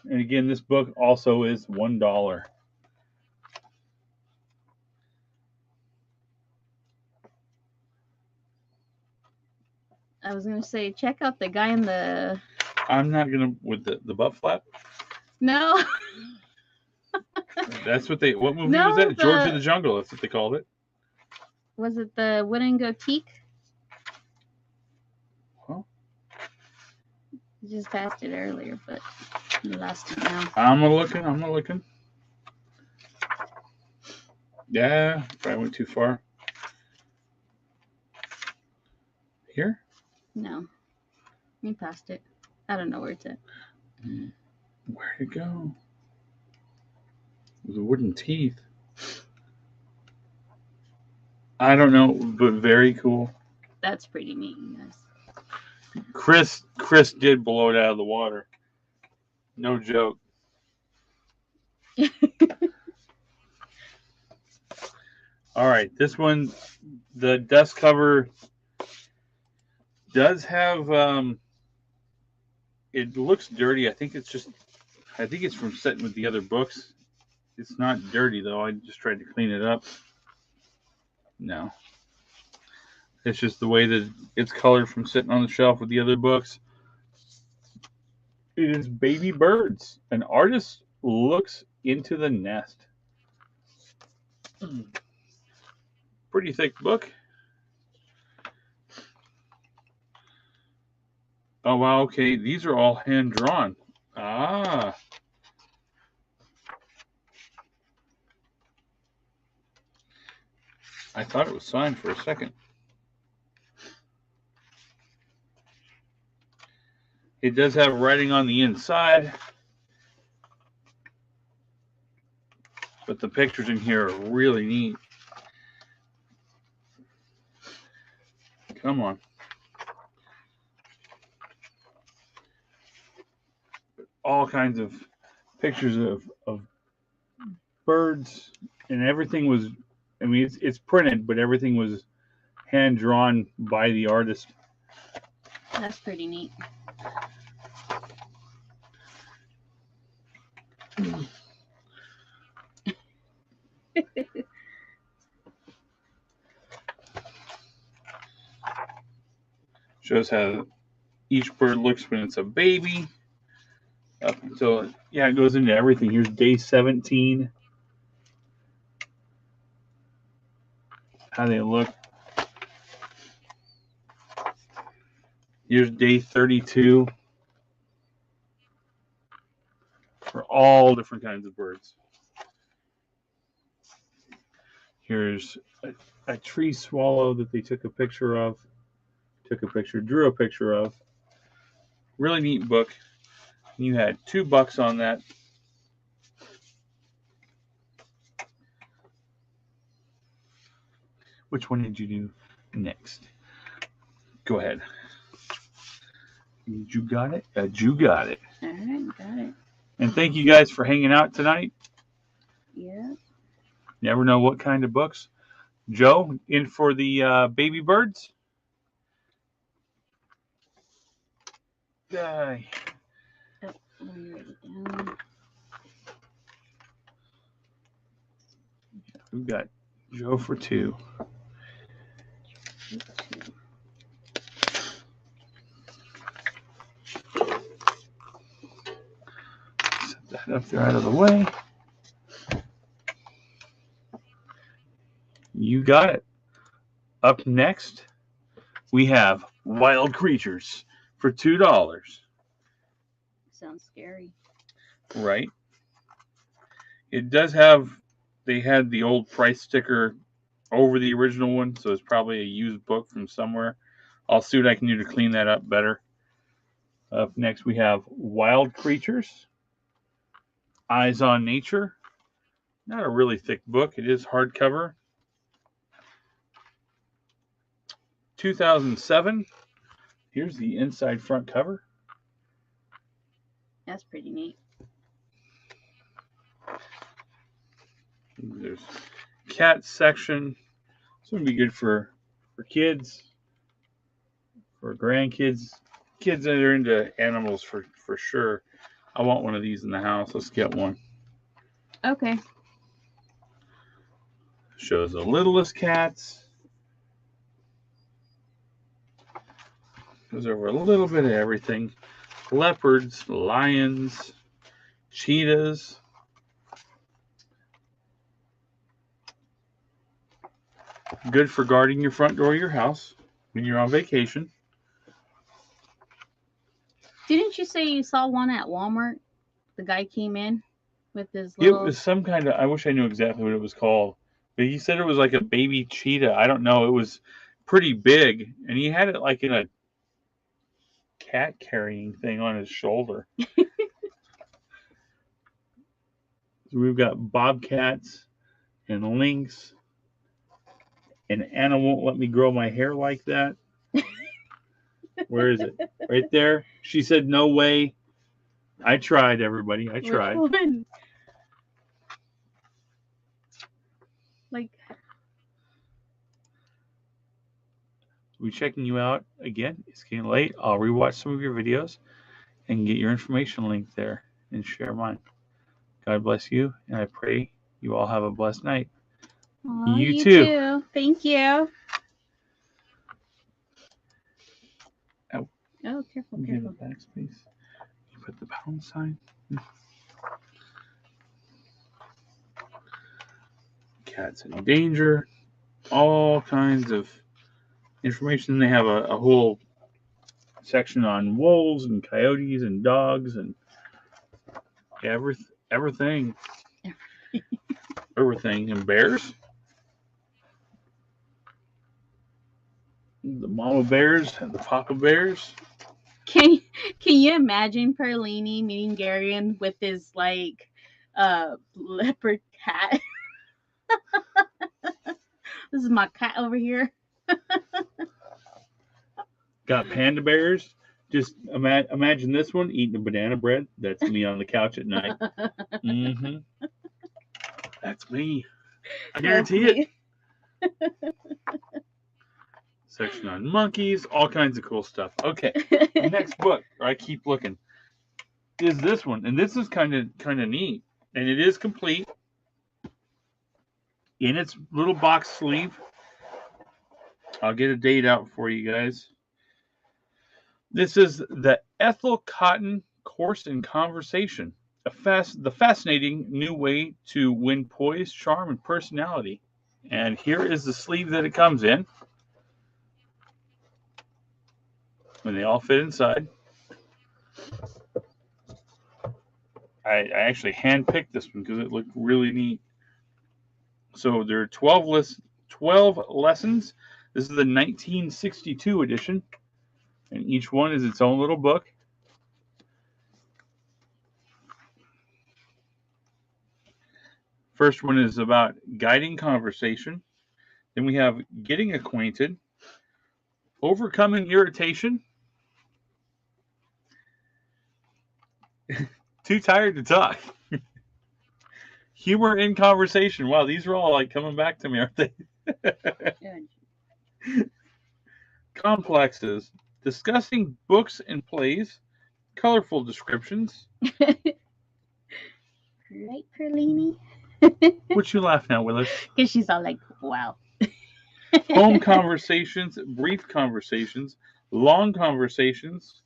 And again, this book also is $1. I was going to say, check out the guy in the... I'm not going to... With the butt flap? No. That's what they... What movie was that? George of the Jungle. That's what they called it. Was it the wooden goatee? Well, I just passed it earlier, but I lost it now. I'm looking. Yeah, probably went too far. Here? No. We passed it. I don't know where it's at. Where'd it go? The wooden teeth. I don't know, but very cool. That's pretty neat, you guys. Chris did blow it out of the water. No joke. All right, this one, the dust cover does have, it looks dirty. I think it's from sitting with the other books. It's not dirty though. I just tried to clean it up. No. It's just the way that it's colored from sitting on the shelf with the other books. It is Baby Birds. An artist looks into the nest. Pretty thick book. Oh, wow. Okay. These are all hand drawn. Ah. I thought it was signed for a second. It does have writing on the inside, but the pictures in here are really neat. Come on. All kinds of pictures of birds, and everything was, I mean, it's printed, but everything was hand drawn by the artist. That's pretty neat. Shows how each bird looks when it's a baby. up until, yeah, it goes into everything. Here's day 17. How they look. Here's day 32 for all different kinds of birds. Here's a tree swallow that they took a picture of. Drew a picture of. Really neat book. You had $2 on that. Which one did you do next? Go ahead. You got it? You got it. All right, got it. And thank you guys for hanging out tonight. Yeah. Never know what kind of books. Joe, in for the baby birds? Oh, let me write it down. We've got Joe for 2. Set that up there out of the way. You got it. Up next, we have Wild Creatures for $2. Sounds scary. Right. It does have, they had the old price sticker over the original one, so it's probably a used book from somewhere. I'll see what I can do to clean that up better. Up next, we have Wild Creatures, Eyes on Nature. Not a really thick book. It is hardcover. 2007. Here's the inside front cover. That's pretty neat. There's cat section. This would be good for kids, for grandkids, kids that are into animals for sure. I want one of these in the house. Let's get one. Okay. Shows the littlest cats. Goes over a little bit of everything. Leopards, lions, cheetahs. Good for guarding your front door of your house when you're on vacation. Didn't you say you saw one at Walmart? The guy came in with his little... It was some kind of, I wish I knew exactly what it was called. But he said it was like a baby cheetah. I don't know. It was pretty big. And he had it like in a cat carrying thing on his shoulder. So we've got bobcats and lynx. And Anna won't let me grow my hair like that. Where is it? Right there. She said, no way. I tried, everybody. I tried. Which one? Like... We're checking you out again. It's getting late. I'll rewatch some of your videos and get your information link there and share mine. God bless you, and I pray you all have a blessed night. Aw, You too. Thank you. Ow. Oh, careful, Give careful. it back, please. You put the pound sign. Cats in danger. All kinds of information. They have a whole section on wolves and coyotes and dogs and everything. Everything. And bears. The mama bears and the papa bears. Can you imagine Perlini meeting Darian with his like leopard cat? This is my cat over here. Got panda bears. Just imagine this one eating a banana bread. That's me on the couch at night. Mm-hmm. That's me. I guarantee it. Section on monkeys, all kinds of cool stuff. Okay, next book. I keep looking. Is this one, and this is kind of neat, and it is complete in its little box sleeve. I'll get a date out for you guys. This is the Ethel Cotton Course in Conversation. The fascinating new way to win poise, charm, and personality. And here is the sleeve that it comes in. And they all fit inside. I actually hand-picked this one because it looked really neat. So there are 12 lessons. This is the 1962 edition. And each one is its own little book. First one is about guiding conversation. Then we have getting acquainted, overcoming irritation, too tired to talk, humor in conversation. Wow, these are all like coming back to me, aren't they? Complexes, discussing books and plays, colorful descriptions. Right, Perlini? What you laughing at, Willis? Because she's all like, wow. Home conversations, brief conversations, long conversations,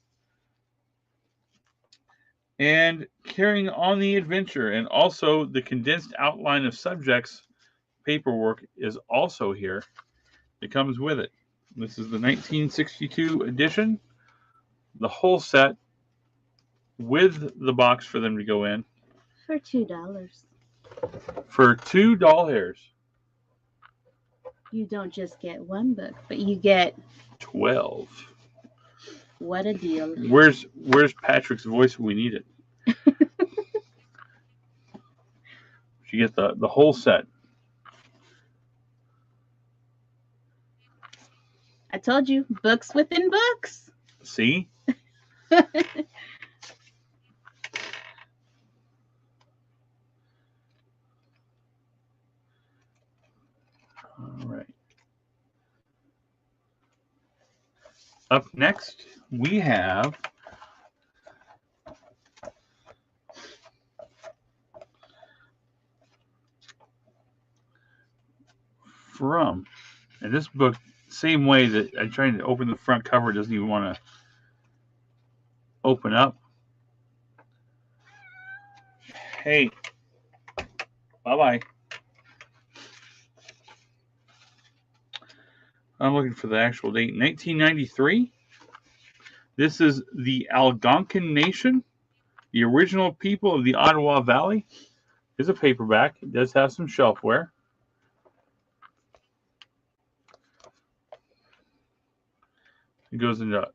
and carrying on the adventure. And also the condensed outline of subjects paperwork is also here. It comes with it. This is the 1962 edition, the whole set with the box for them to go in. For $2. For $2. You don't just get one book, but you get 12. What a deal. Where's Patrick's voice when we need it? You get the whole set. I told you, books within books. See? All right. Up next, we have and this book, same way that I tried to open the front cover, doesn't even want to open up. Hey, bye-bye. I'm looking for the actual date. 1993. This is the Algonquin Nation, the original people of the Ottawa Valley. Here's a paperback. It does have some shelfware. It goes into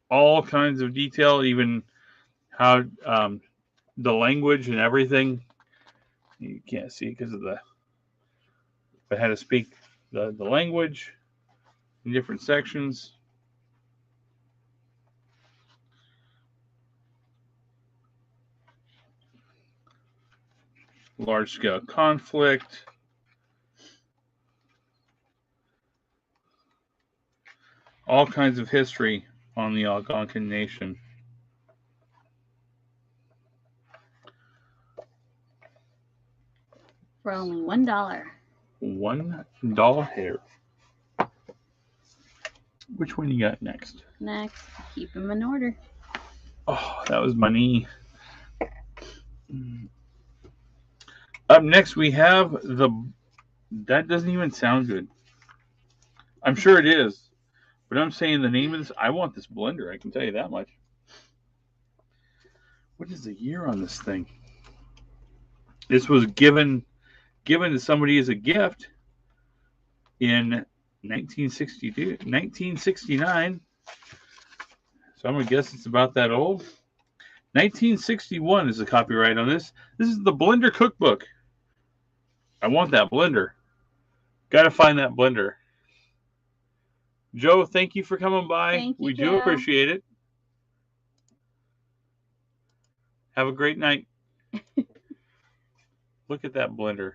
all kinds of detail, even how the language and everything. You can't see because of but how to speak the language in different sections. Large-scale conflict. All kinds of history on the Algonquin Nation. For only $1. $1 here. Which one you got next? Next, keep them in order. Oh, that was my knee. Up next, we have that doesn't even sound good. I'm sure it is, but I'm saying the name of this. I want this blender. I can tell you that much. What is the year on this thing? This was given to somebody as a gift in 1969. So I'm going to guess it's about that old. 1961 is the copyright on this. This is the Blender Cookbook. I want that blender. Got to find that blender. Joe, thank you for coming by. Thank you, we Joe. do appreciate it. Have a great night. Look at that blender.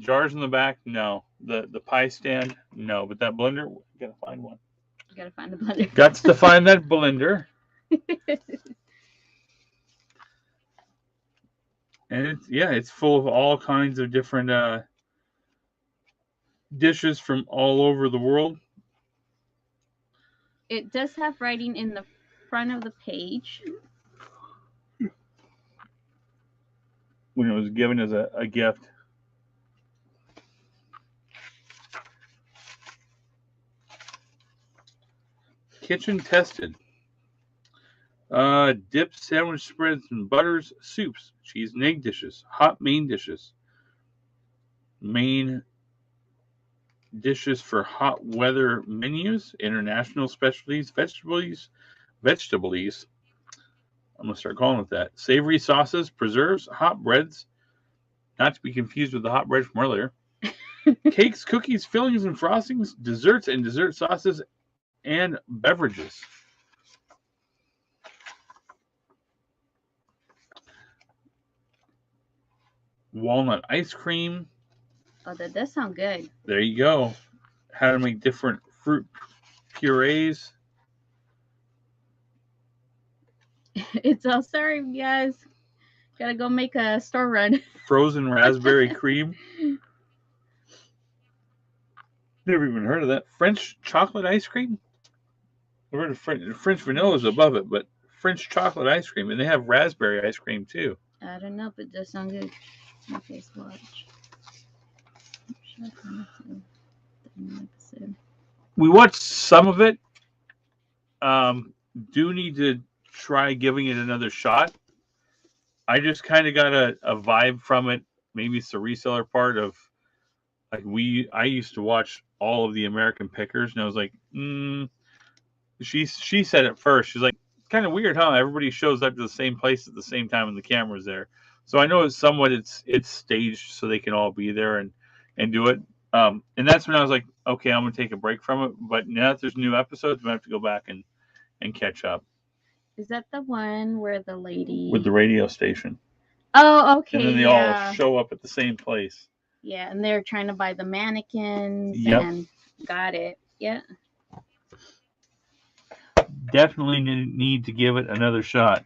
Jars in the back, no. The pie stand, no. But that blender, gotta find one. You gotta find the blender. Got to find that blender. And it's full of all kinds of different dishes from all over the world. It does have writing in the front of the page. When it was given as a gift. Kitchen tested. Dips, sandwich spreads, and butters, soups, cheese and egg dishes, hot main dishes. Main dishes for hot weather menus, international specialties, vegetables. I'm going to start calling it that. Savory sauces, preserves, hot breads, not to be confused with the hot bread from earlier. Cakes, cookies, fillings, and frostings, desserts and dessert sauces, and beverages. Walnut ice cream. Oh, that does sound good. There you go. How to make different fruit purees. It's all sorry, guys. Gotta go make a store run. Frozen raspberry cream. Never even heard of that. French chocolate ice cream. I heard of French vanilla is above it, but French chocolate ice cream, and they have raspberry ice cream too. I don't know, but it does sound good. Okay, so watch. We watched some of it. Do need to try giving it another shot. I just kind of got a vibe from it. Maybe it's the reseller part of like I used to watch all of the American Pickers, and I was like, she said it first. She's like, it's kind of weird, huh? Everybody shows up to the same place at the same time, and the camera's there. So I know it's somewhat it's staged so they can all be there and do it. And that's when I was like, okay, I'm gonna take a break from it. But now that there's new episodes, we have to go back and catch up. Is that the one where the lady with the radio station? Oh, okay. And then they all show up at the same place. Yeah, and they're trying to buy the mannequins. Yep. And got it. Yeah. Definitely need to give it another shot.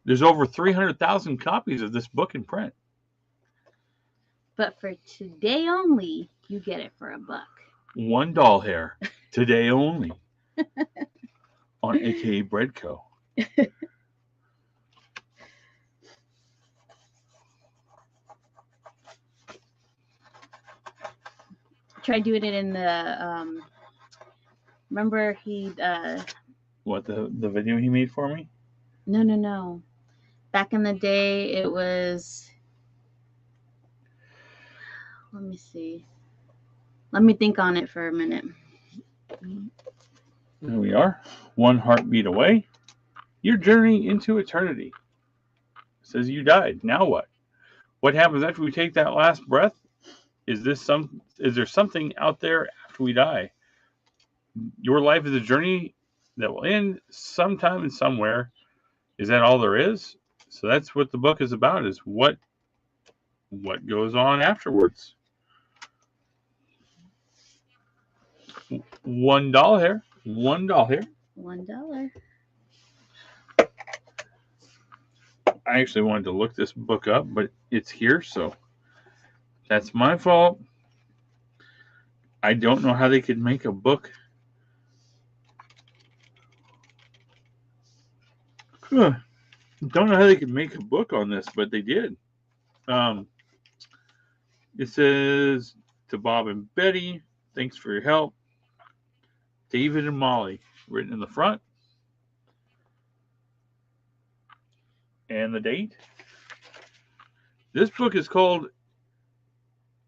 There's over 300,000 copies of this book in print. But for today only, you get it for $1. One doll hair. Today only. On AKA Bread Co. Try doing it in the remember he what the video he made for me? No. Back in the day it was, let me see. Let me think on it for a minute. There we are. One heartbeat away. Your journey into eternity. It says you died. Now what? What happens after we take that last breath? Is there something out there after we die? Your life is a journey that will end sometime and somewhere. Is that all there is? So that's what the book is about, is what goes on afterwards. $1 here. $1. $1. I actually wanted to look this book up, but it's here, so that's my fault. I don't know how they could make a book. Don't know how they could make a book on this, but they did. It says, to Bob and Betty, thanks for your help. David and Molly, written in the front. And the date. This book is called,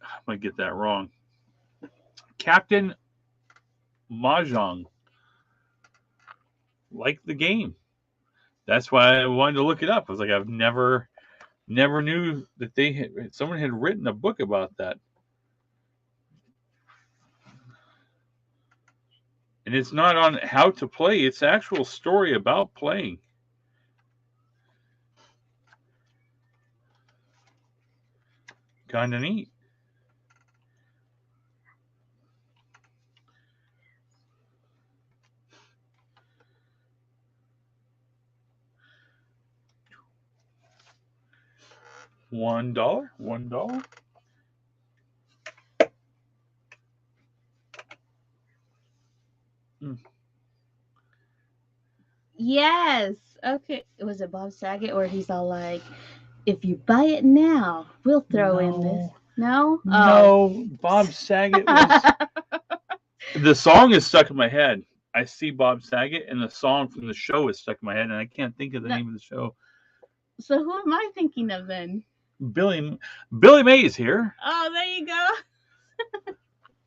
I might get that wrong, Captain Mahjong. Like the game. That's why I wanted to look it up. I was like, I've never knew that someone had written a book about that. And it's not on how to play, it's an actual story about playing. Kind of neat. $1. $1. Yes. Okay. Was it Bob Saget where he's all like, if you buy it now, we'll throw in this. No? No, Bob Saget was. The song is stuck in my head. I see Bob Saget, and the song from the show is stuck in my head, and I can't think of the name of the show. So who am I thinking of then? Billy May is here. Oh, there you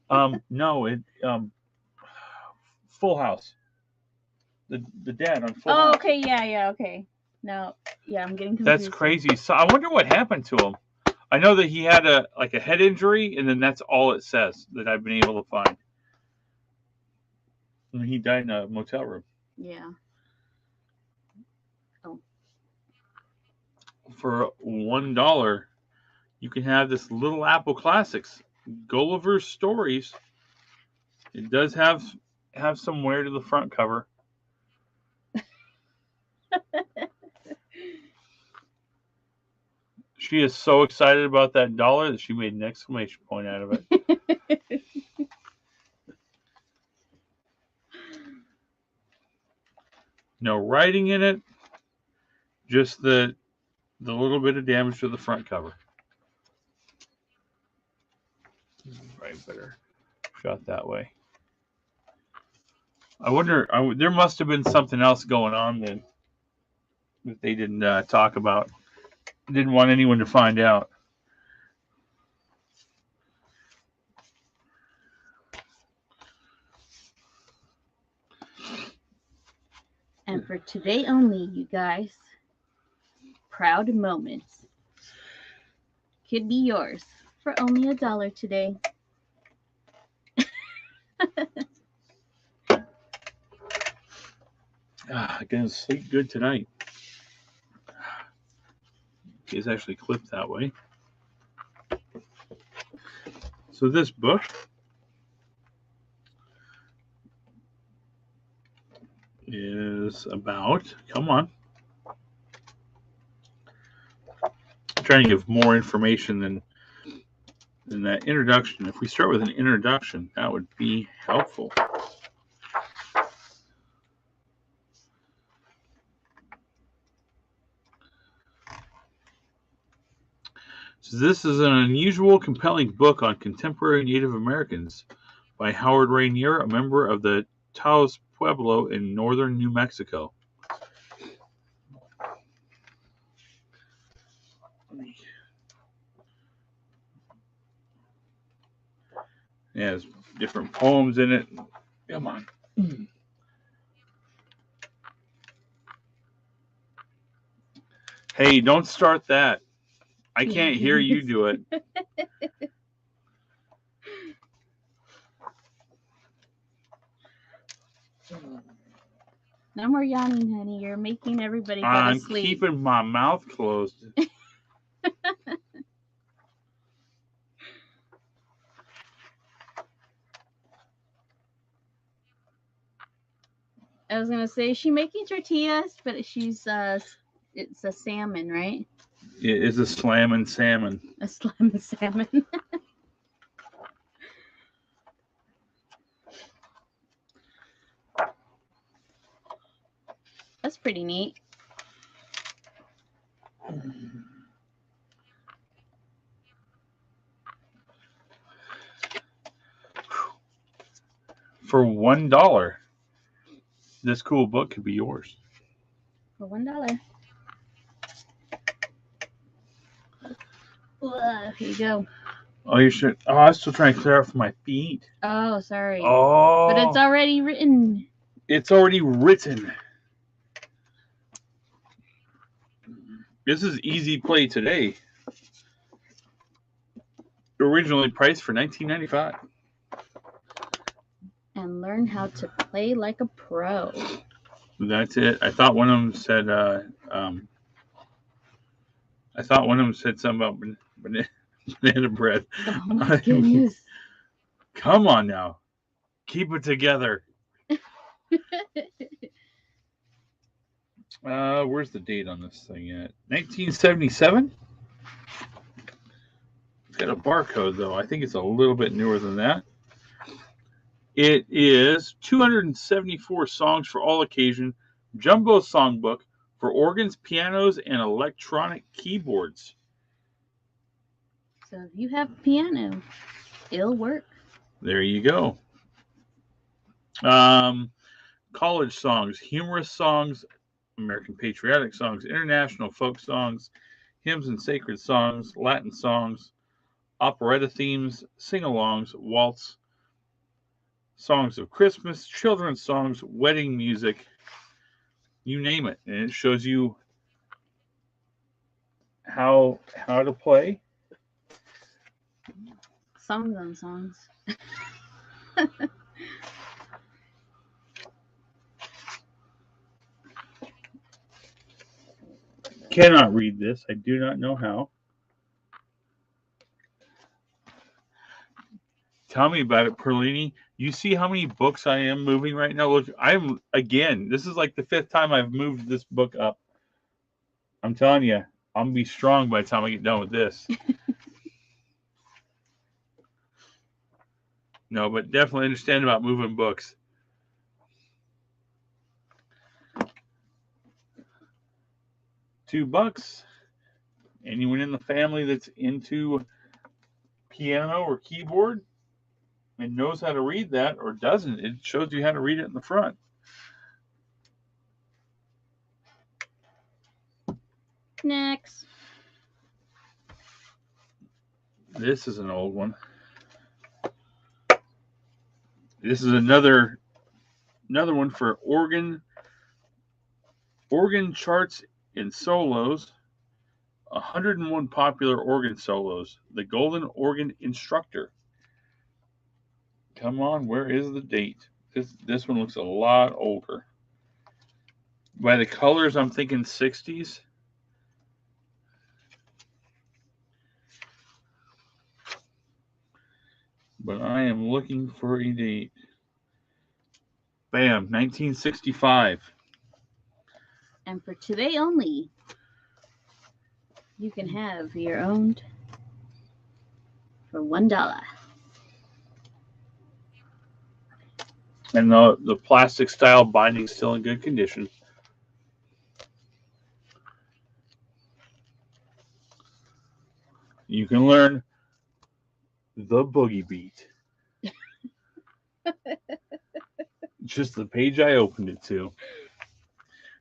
go. No, Full House. The dad on Full House. Oh, okay, yeah, okay. No, yeah, I'm getting confused. That's crazy. So I wonder what happened to him. I know that he had a head injury, and then that's all it says that I've been able to find. And he died in a motel room. Yeah. Oh. For $1, you can have this Little Apple Classics, Gulliver's Stories. It does have some wear to the front cover. She is so excited about that $1 that she made an exclamation point out of it. No writing in it, just the little bit of damage to the front cover. Right, better shot that way. I wonder, there must have been something else going on then that they didn't talk about. Didn't want anyone to find out. And for today only, you guys, proud moments could be yours for only $1 today. I'm gonna sleep good tonight. It's actually clipped that way. So this book is about, come on. I'm trying to give more information than that introduction. If we start with an introduction, that would be helpful. So this is an unusual, compelling book on contemporary Native Americans by Howard Rainier, a member of the Taos Pueblo in northern New Mexico. It has different poems in it. Come on. Hey, don't start that. I can't hear you do it. No more yawning, honey. You're making everybody go to sleep. I'm keeping my mouth closed. I was gonna say, is she making tortillas? But she's it's a salmon, right? It is a slammin' salmon. A slammin' salmon. That's pretty neat. For $1, this cool book could be yours. For $1. Here you go. Oh, you should. Oh, I was still trying to clear out for my feet. Oh, sorry. Oh. But it's already written. It's already written. This is Easy Play Today. Originally priced for $19.95. And learn how to play like a pro. That's it. I thought one of them said. I thought one of them said something about banana bread. Oh my goodness! Come on now, keep it together. Where's the date on this thing at? 1977. It's got a barcode though. I think it's a little bit newer than that. It is 274 songs for all occasion, jumbo songbook for organs, pianos, and electronic keyboards. So if you have a piano, it'll work. There you go. College songs, humorous songs, American patriotic songs, international folk songs, hymns and sacred songs, Latin songs, operetta themes, sing-alongs, waltz, songs of Christmas, children's songs, wedding music, you name it. And it shows you how to play. Songs on songs. Cannot read this. I do not know how. Tell me about it, Perlini. You see how many books I am moving right now? Look, this is like the 5th time I've moved this book up. I'm telling you, I'm going to be strong by the time I get done with this. No, but definitely understand about moving books. $2. Anyone in the family that's into piano or keyboard and knows how to read that or doesn't, it shows you how to read it in the front. Next. This is an old one. This is another one for organ charts and solos. 101 popular organ solos. The Golden Organ Instructor. Come on, where is the date? This one looks a lot older. By the colors, I'm thinking 60s. But I am looking for a date. Bam, 1965. And for today only, you can have your own for $1. And the plastic style binding is still in good condition. You can learn the boogie beat. Just the page I opened it to.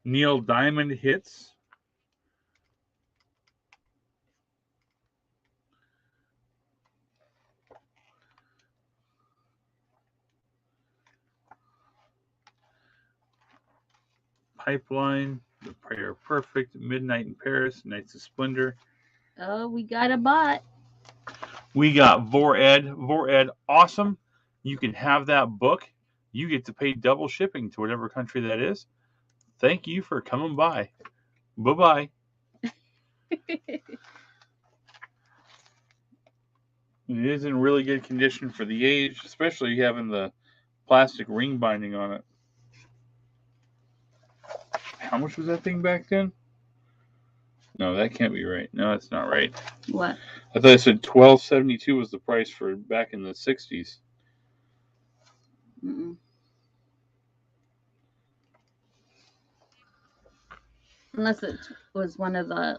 Neil Diamond hits. Pipeline, The Prayer Perfect, Midnight in Paris, Nights of Splendor. Oh, we got a bot. We got Vored. Vored, awesome. You can have that book. You get to pay double shipping to whatever country that is. Thank you for coming by. Bye-bye. It is in really good condition for the age, especially having the plastic ring binding on it. How much was that thing back then? No, that can't be right. No, that's not right. What? I thought I said $12.72 was the price for back in the 60s. Mm-mm. Unless it was one of the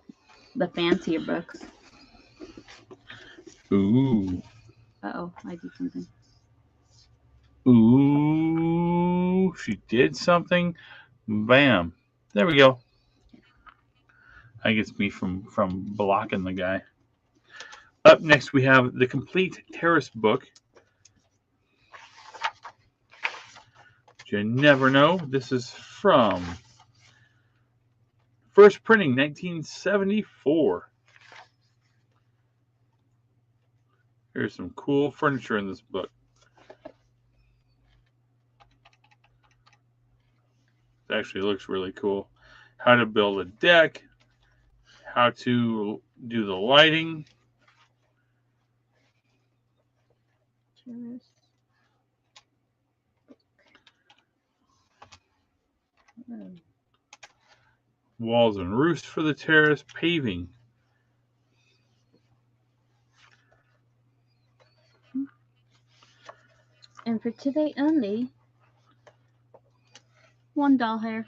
fancier books. Ooh. Uh-oh, I did something. Ooh, she did something. Bam. There we go. I guess me from blocking the guy. Up next, we have the Complete Terrace book. You never know. This is from first printing 1974. There's some cool furniture in this book. It actually looks really cool. How to build a deck, how to do the lighting. Walls and roofs for the terrace, paving. And for today only, one doll hair.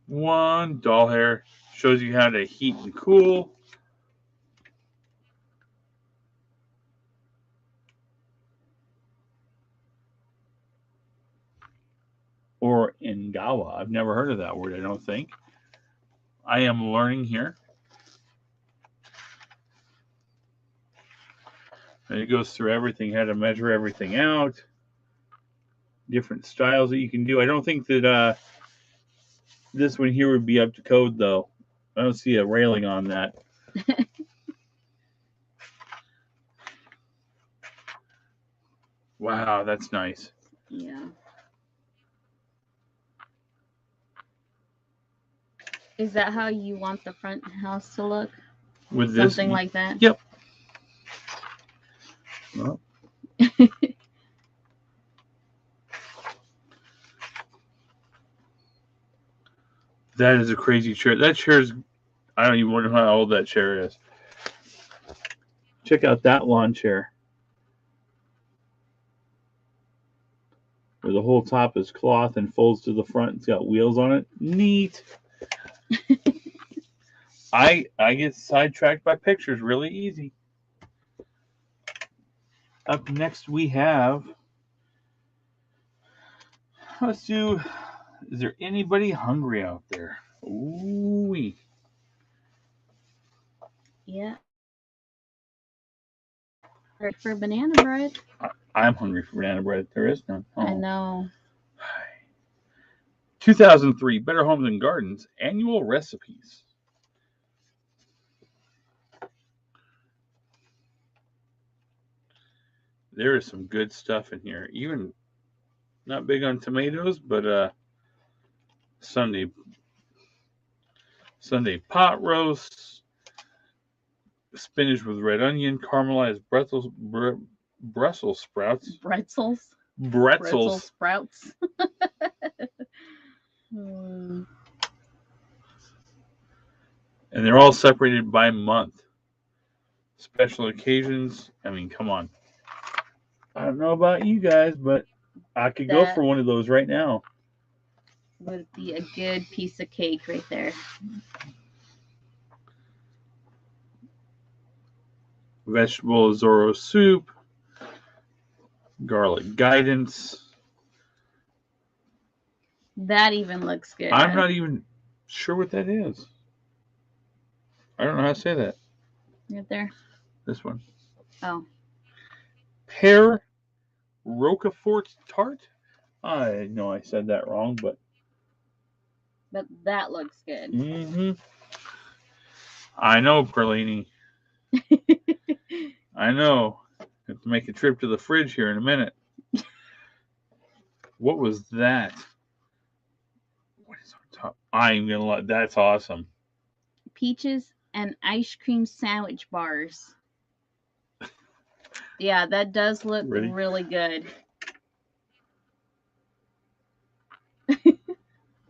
One doll hair shows you how to heat and cool. Or Ngawa. I've never heard of that word, I don't think. I am learning here. And it goes through everything, how to measure everything out. Different styles that you can do. I don't think that this one here would be up to code, though. I don't see a railing on that. Wow, that's nice. Yeah. Is that how you want the front house to look? With this, something like that? Yep. Well. That is a crazy chair. That chair's, I don't even wonder how old that chair is. Check out that lawn chair. Where the whole top is cloth and folds to the front. It's got wheels on it. Neat. I get sidetracked by pictures really easy. Up next we have, let's do, is there anybody hungry out there? Ooh-wee. Yeah. Ready for banana bread? I'm hungry for banana bread. There is none. Oh. I know. 2003 Better Homes and Gardens Annual Recipes. There is some good stuff in here. Even not big on tomatoes, but Sunday pot roast, spinach with red onion, caramelized Brussels sprouts. Pretzels. Bretzels. Sprouts. And they're all separated by month. Special occasions. I mean, come on. I don't know about you guys, but I could go for one of those right now. Would be a good piece of cake right there. Vegetable Zorro soup. Garlic guidance. That even looks good. I'm not even sure what that is. I don't know how to say that. Right there. This one. Oh. Pear Roquefort tart. I know I said that wrong, but that looks good. Mm-hmm. I know, Perlini. I know. Have to make a trip to the fridge here in a minute. What was that? What is on top? I'm gonna let. That's awesome. Peaches and ice cream sandwich bars. Yeah, that does look really good.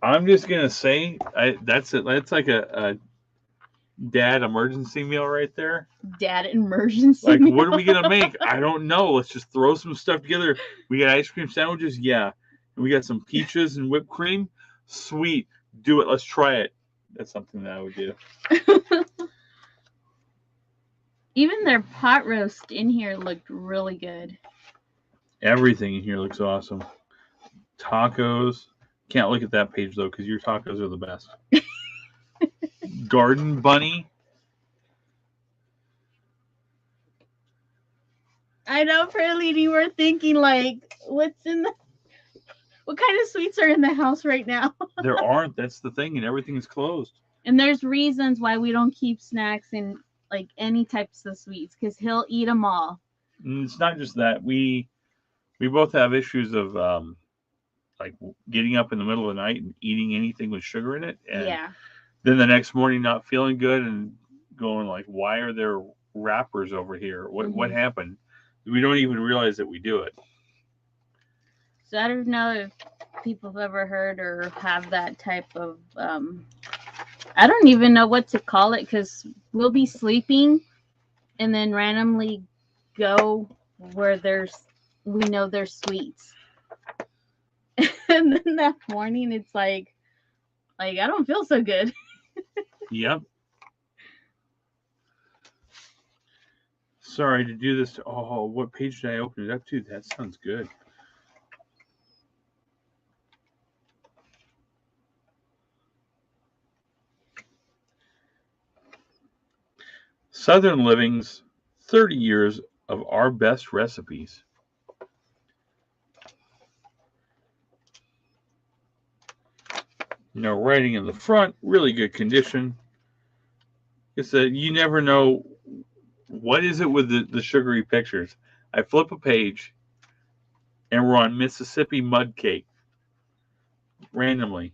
I'm just gonna say, that's it. That's like a dad emergency meal right there. Dad emergency like, meal. What are we gonna make? I don't know. Let's just throw some stuff together. We got ice cream sandwiches, yeah. And we got some peaches and whipped cream. Sweet. Do it. Let's try it. That's something that I would do. Even their pot roast in here looked really good. Everything in here looks awesome. Tacos. Can't look at that page though, because your tacos are the best. Garden bunny. I know, Perlini, we're thinking like, what kind of sweets are in the house right now? There aren't. That's the thing, and everything is closed. And there's reasons why we don't keep snacks in like any types of sweets, because he'll eat them all. And it's not just that. We both have issues of like getting up in the middle of the night and eating anything with sugar in it, and then the next morning not feeling good and going like, why are there wrappers over here? What happened? We don't even realize that we do it. So I don't know if people have ever heard or have that type of I don't even know what to call it, because we'll be sleeping and then randomly go where we know there's sweets. And then that morning, it's like I don't feel so good. Yep. Sorry to do this. Oh, what page did I open it up to? That sounds good. Southern Living's 30 Years of Our Best Recipes. No writing in the front, really good condition. It's that you never know what is it with the sugary pictures. I flip a page and we're on Mississippi mud cake randomly.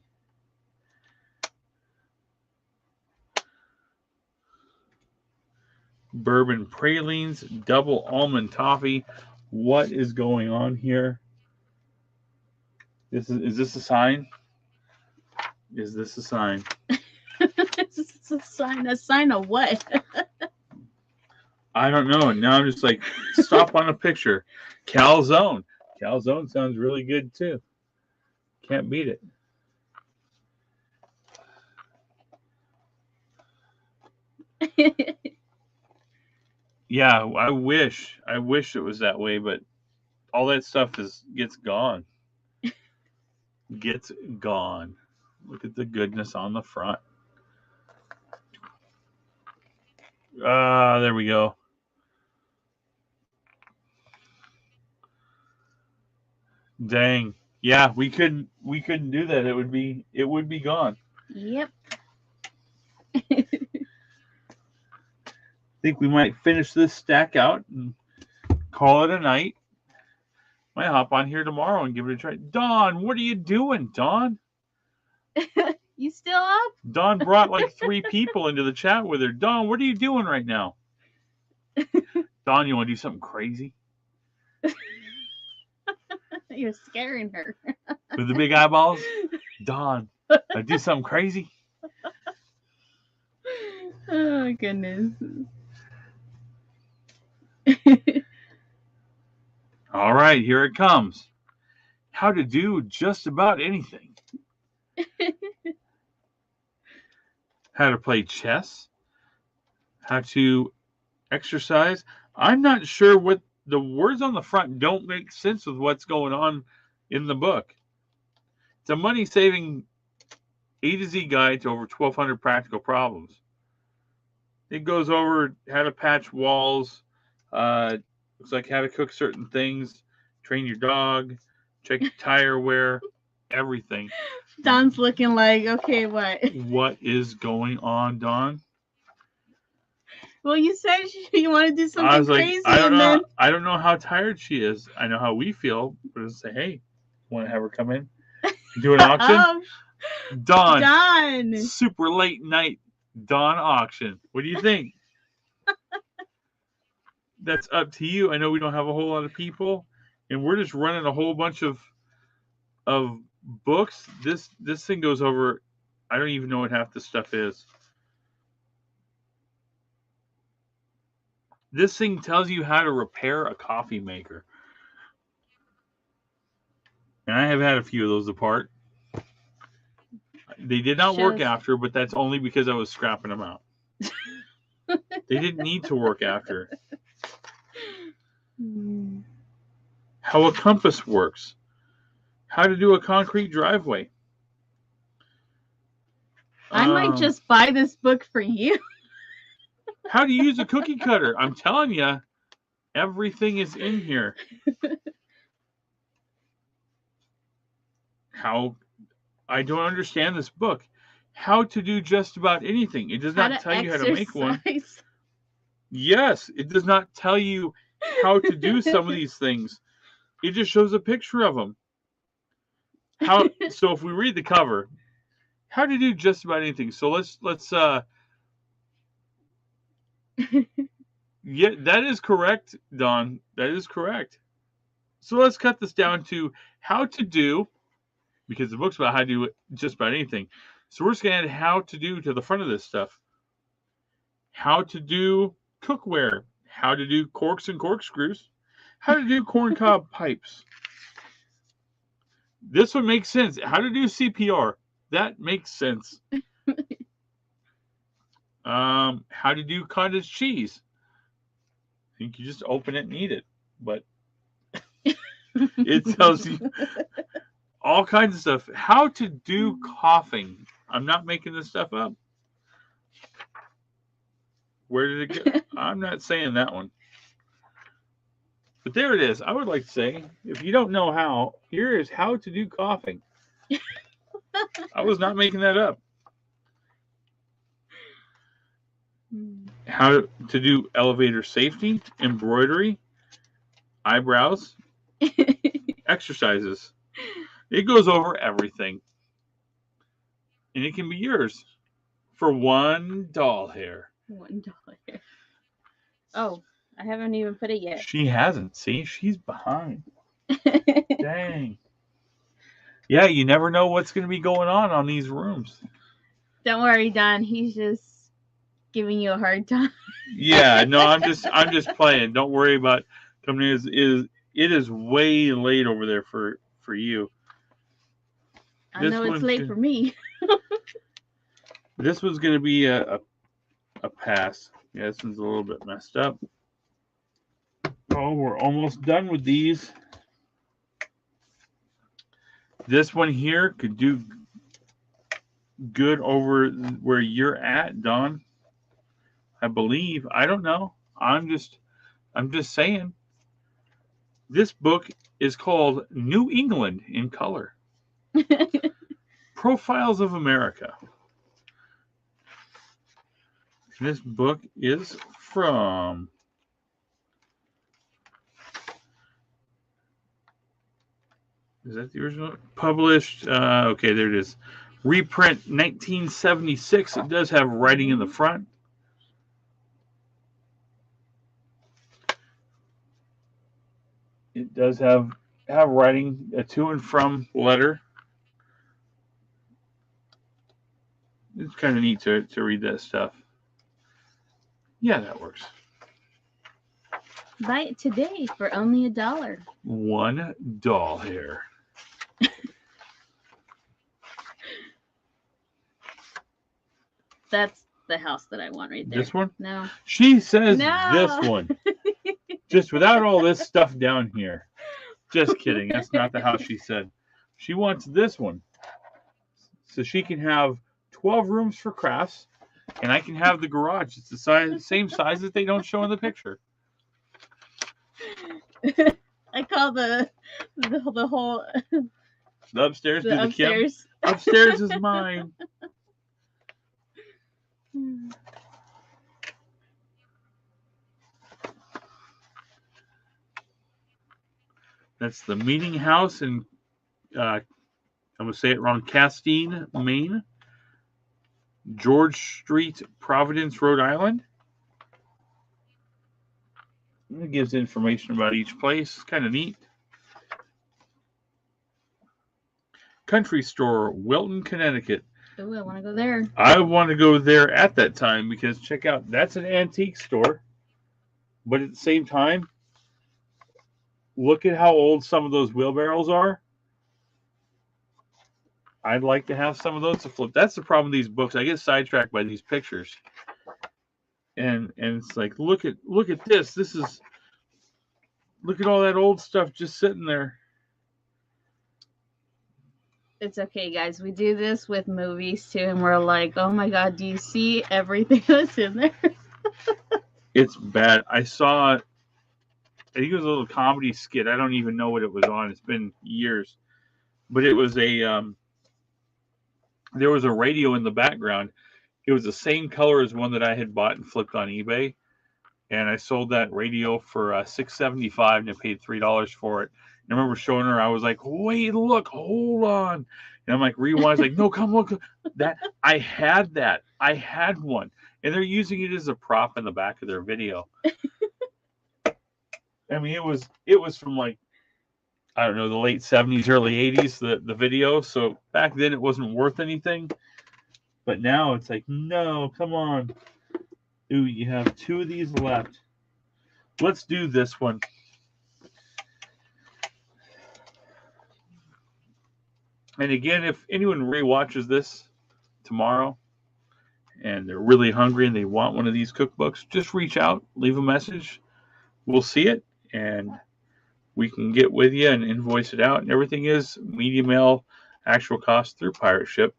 Bourbon pralines, double almond toffee. What is going on here? Is this a sign? Is this a sign? It's a sign. A sign of what? I don't know. Now I'm just like, stop on a picture. Calzone. Calzone sounds really good too. Can't beat it. Yeah, I wish it was that way, but all that stuff gets gone. Gets gone. Look at the goodness on the front. There we go. Dang. Yeah, we couldn't do that. It would be gone. Yep. I think we might finish this stack out and call it a night. Might hop on here tomorrow and give it a try. Dawn, what are you doing, Dawn? You still up? Dawn brought like 3 people into the chat with her. Dawn, what are you doing right now? Dawn, you want to do something crazy? You're scaring her. With the big eyeballs? Dawn, do something crazy? Oh, my goodness. All right, here it comes. How to do just about anything. How to play chess. How to exercise. I'm not sure what the words on the front don't make sense with what's going on in the book. It's a money-saving A to Z guide to over 1,200 practical problems. It goes over how to patch walls, looks like how to cook certain things, train your dog, check your tire wear, everything. Dawn's looking like, okay, what? What is going on, Dawn? Well, you said you want to do something I was like, crazy, I don't know. then I don't know how tired she is. I know how we feel, but I say, hey, want to have her come in, do an auction? Dawn, super late night Dawn auction. What do you think? That's up to you. I know we don't have a whole lot of people, and we're just running a whole bunch of books. This thing goes over. I don't even know what half this stuff is. This thing tells you how to repair a coffee maker. And I have had a few of those apart. They did not work after, but that's only because I was scrapping them out. They didn't need to work after. How a compass works. How to do a concrete driveway. I might just buy this book for you. How to use a cookie cutter. I'm telling you, everything is in here. How I don't understand this book. How to do just about anything. It does not tell you how to make one. Yes, it does not tell you how to do some of these things. It just shows a picture of them. So if we read the cover, how to do just about anything. So let's yeah, that is correct, Dawn. That is correct. So let's cut this down to how to do, because the book's about how to do just about anything. So we're just going to add how to do to the front of this stuff. How to do cookware. How to do corks and corkscrews. How to do corncob pipes. This one makes sense. How to do CPR. That makes sense. How to do cottage cheese. I think you just open it and eat it. But it tells you all kinds of stuff. How to do coughing. I'm not making this stuff up. Where did it go? I'm not saying that one. But there it is. I would like to say, if you don't know how, here is how to do coughing. I was not making that up. How to do elevator safety, embroidery, eyebrows, exercises. It goes over everything. And it can be yours for $1 hair. $1. Oh, I haven't even put it yet. She hasn't. See, she's behind. Dang. Yeah, you never know what's going to be going on these rooms. Don't worry, Don. He's just giving you a hard time. Yeah, no, I'm just playing. Don't worry about coming in. It is way late over there for you. I know it's late for me. This one's going to be a pass. Yeah, this one's a little bit messed up. Oh, we're almost done with these. This one here could do good over where you're at, Don. I believe. I don't know. I'm just saying. This book is called New England in Color. Profiles of America. This book is from is that the original? Published, okay, there it is. Reprint 1976. It does have writing in the front. It does have writing, a to and from letter. It's kind of neat to read that stuff. Yeah, that works. Buy it today for only $1. $1 hair. That's the house that I want right there. This one? No. She says No. this one. Just without all this stuff down here. Just kidding. That's not the house she said. She wants this one. So she can have 12 rooms for crafts, and I can have the garage. It's the same size that they don't show in the picture. I call the whole the upstairs. The upstairs. Upstairs is mine. That's the meeting house in, I'm going to say it wrong, Castine, Maine. George Street, Providence, Rhode Island. It gives information about each place. It's kind of neat. Country Store, Wilton, Connecticut. Oh, I want to go there. I want to go there at that time because check out, that's an antique store. But at the same time, look at how old some of those wheelbarrows are. I'd like to have some of those to flip. That's the problem with these books. I get sidetracked by these pictures. And it's like, look at this. Look at all that old stuff just sitting there. It's okay, guys. We do this with movies too, and we're like, oh my God, do you see everything that's in there? It's bad. I think it was a little comedy skit. I don't even know what it was on. It's been years. But it was there was a radio in the background. It was the same color as one that I had bought and flipped on eBay. And I sold that radio for $6.75 and I paid $3 for it. And I remember showing her, I was like, wait, look, hold on. And I'm like, rewind. I was like, no, come look. That I had one. And they're using it as a prop in the back of their video. I mean, it was from like, I don't know, the late 70s, early 80s, the video. So back then it wasn't worth anything. But now it's like, no, come on. Ooh, you have 2 of these left. Let's do this one. And again, if anyone rewatches this tomorrow and they're really hungry and they want one of these cookbooks, just reach out, leave a message. We'll see it, and we can get with you and invoice it out. And everything is media mail, actual cost through pirate ship.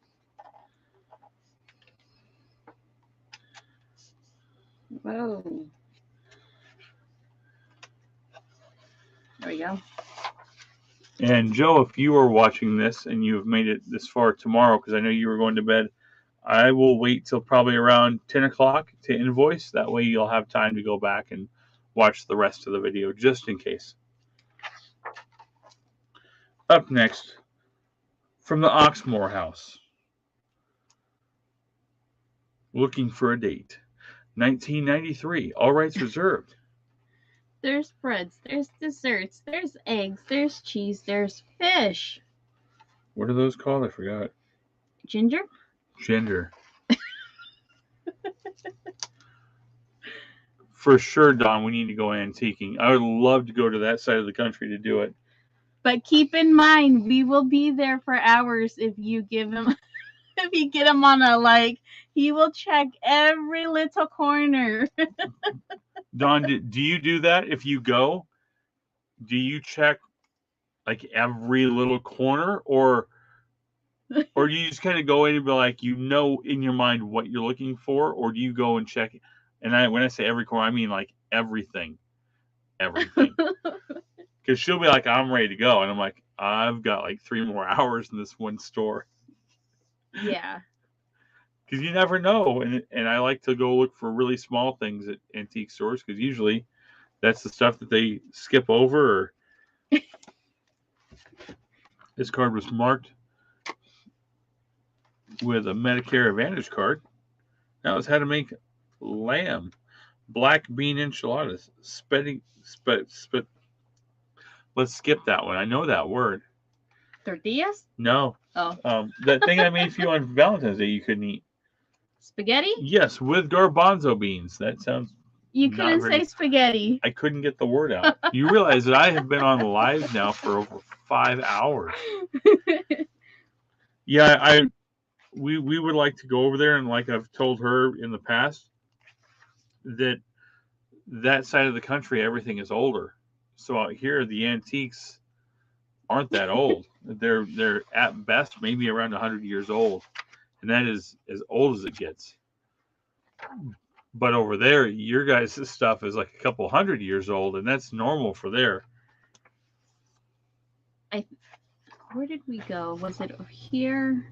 Whoa. There we go. And Joe, if you are watching this and you have made it this far tomorrow, because I know you were going to bed, I will wait till probably around 10 o'clock to invoice. That way you'll have time to go back and watch the rest of the video, just in case. Up next, from the Oxmoor House. Looking for a date. 1993. All rights reserved. There's breads, there's desserts, there's eggs, there's cheese, there's fish. What are those called? I forgot. Ginger? Ginger. For sure, Don, we need to go antiquing. I would love to go to that side of the country to do it. But keep in mind, we will be there for hours if you give him, if you get him on a he will check every little corner. Don, do you do that if you go? Do you check every little corner, or do you just kind of go in and be like, in your mind what you're looking for, or do you go and check? And when I say every corner, I mean everything. Because she'll be like, I'm ready to go, and I'm like, I've got 3 more hours in this one store. Yeah. Because you never know, and I like to go look for really small things at antique stores, because usually that's the stuff that they skip over. Or this card was marked with a Medicare Advantage card. That was how to make lamb, black bean enchiladas, Let's skip that one. I know that word. Tortillas? No. Oh. That thing I made for you on Valentine's Day you couldn't eat. Spaghetti? Yes, with garbanzo beans. That sounds. You couldn't say spaghetti. I couldn't get the word out. You realize that I have been on live now for over 5 hours. Yeah, we would like to go over there, and like I've told her in the past, that side of the country everything is older. So out here the antiques aren't that old. They're at best maybe around 100 years old, and that is as old as it gets. But over there, your guys' stuff is a couple 100 years old, and that's normal for there. Where did we go? Was it over here?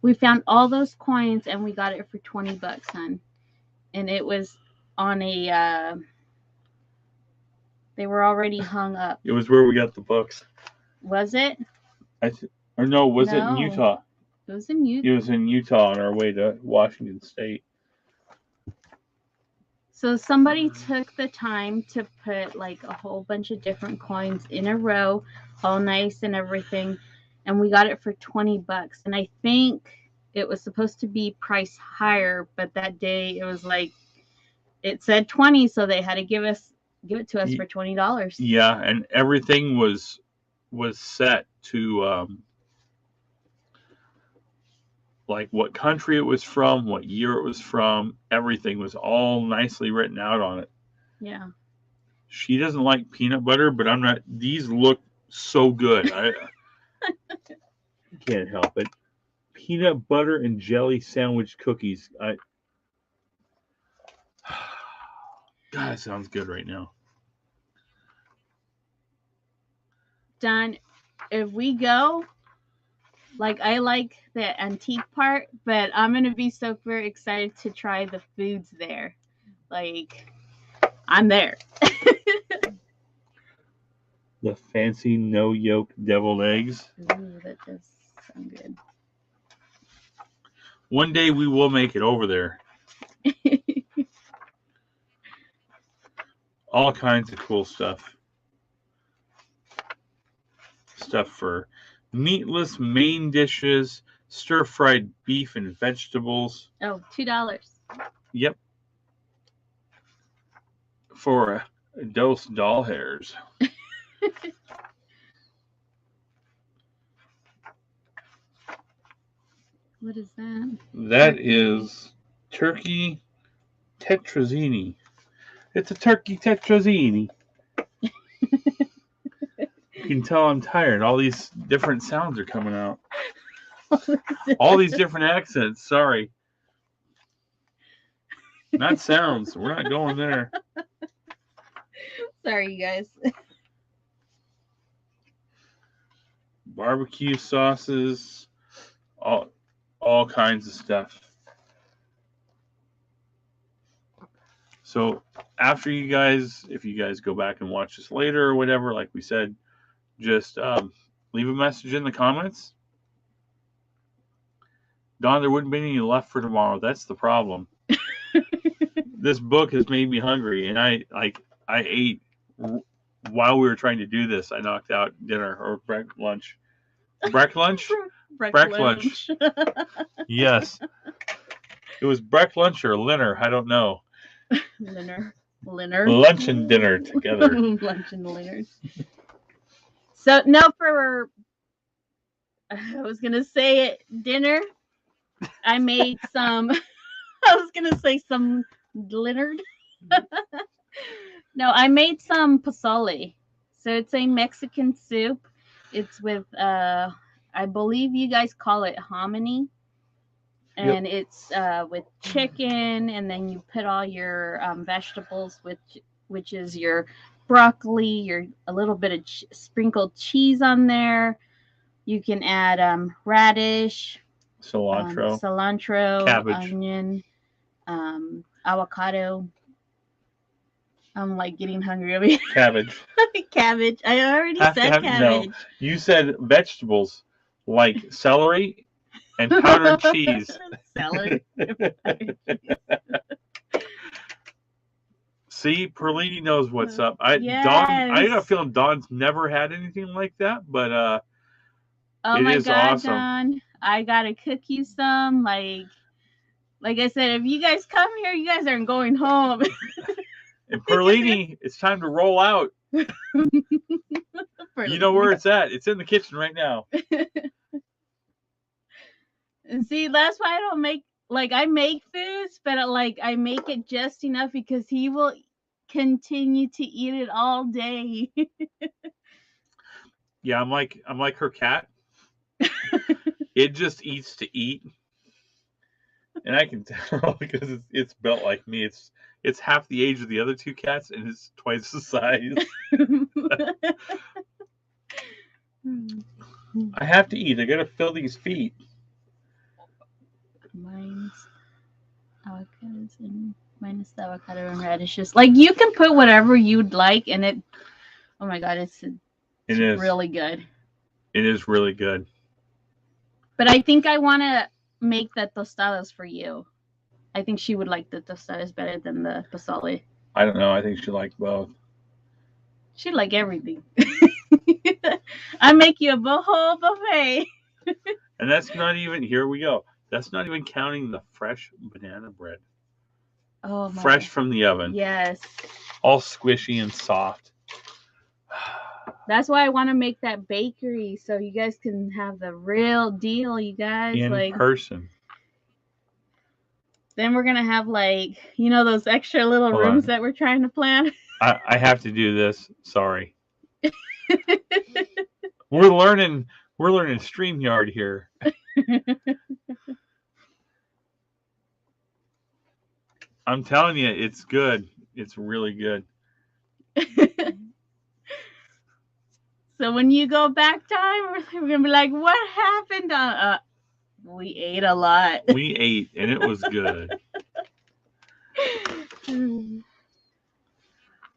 We found all those coins, and we got it for $20, hon. And it was on a. They were already hung up. It was where we got the books. Was it? Or no, was it in Utah? It was in Utah. It was in Utah on our way to Washington State. So somebody took the time to put a whole bunch of different coins in a row, all nice and everything, and we got it for $20. And I think it was supposed to be priced higher, but that day it was it said 20, so they had to give it to us for $20. Yeah, and everything was set to what country it was from, what year it was from. Everything was all nicely written out on it. Yeah. She doesn't like peanut butter, but I'm not. These look so good. I can't help it. Peanut butter and jelly sandwich cookies. God, that sounds good right now. Don, if we go, I like the antique part, but I'm going to be super excited to try the foods there. I'm there. The fancy no yolk deviled eggs. Ooh, that does sound good. One day we will make it over there. All kinds of cool stuff. Stuff for meatless main dishes, stir-fried beef and vegetables. Oh, $2. Yep. For a dose doll hairs. What is that? That is turkey tetrazzini. It's a turkey tetrazzini. You can tell I'm tired. All these different sounds are coming out. All these different accents. Sorry. Not sounds. We're not going there. Sorry, you guys. Barbecue sauces. All kinds of stuff. So after you guys, if you guys go back and watch this later or whatever, like we said, just leave a message in the comments. Don, there wouldn't be any left for tomorrow. That's the problem. This book has made me hungry, and I ate while we were trying to do this. I knocked out dinner or lunch. Break lunch? Break lunch. Yes. It was break lunch or dinner. I don't know. Dinner. Lunch and dinner together. Lunch and dinner. So now for, I was gonna say it, dinner. I made some. I was gonna say some Leonard. No, I made some pozole. So it's a Mexican soup. It's with I believe you guys call it hominy. And it's with chicken, and then you put all your vegetables, which is your broccoli, a little bit of sprinkled cheese on there. You can add radish, cilantro, cabbage, onion, avocado. I'm like getting hungry over here. Cabbage. Cabbage. I already said cabbage. No, you said vegetables like celery and powdered cheese. Celery. See, Perlini knows what's up. Yes. I got a feeling Don's never had anything like that, but oh it my is God, awesome. Don, I gotta cook you some. Like I said, if you guys come here, you guys aren't going home. And Perlini, it's time to roll out. You know where it's at. It's in the kitchen right now. And see, that's why I don't make, I make foods, but I make it just enough because he will continue to eat it all day. Yeah, I'm like her cat. It just eats to eat. And I can tell because it's built like me. It's half the age of the other two cats, and it's twice the size. I have to eat. I gotta fill these feet. Mine's avocados and minus the avocado and radishes. You can put whatever you'd like, and it. Oh my God, it's really good. It is really good. But I think I want to make the tostadas for you. I think she would like the tostadas better than the pozole. I don't know. I think she likes both. She'd like everything. I make you a whole buffet. And that's not even, here we go. That's not even counting the fresh banana bread. Oh, fresh from the oven. Yes. All squishy and soft. That's why I want to make that bakery so you guys can have the real deal, you guys. In person. Then we're going to have those extra little rooms that we're trying to plan. I have to do this. Sorry. We're learning StreamYard here. I'm telling you, it's good. It's really good. So when you go back time, we're going to be like, what happened? We ate a lot. We ate, and it was good.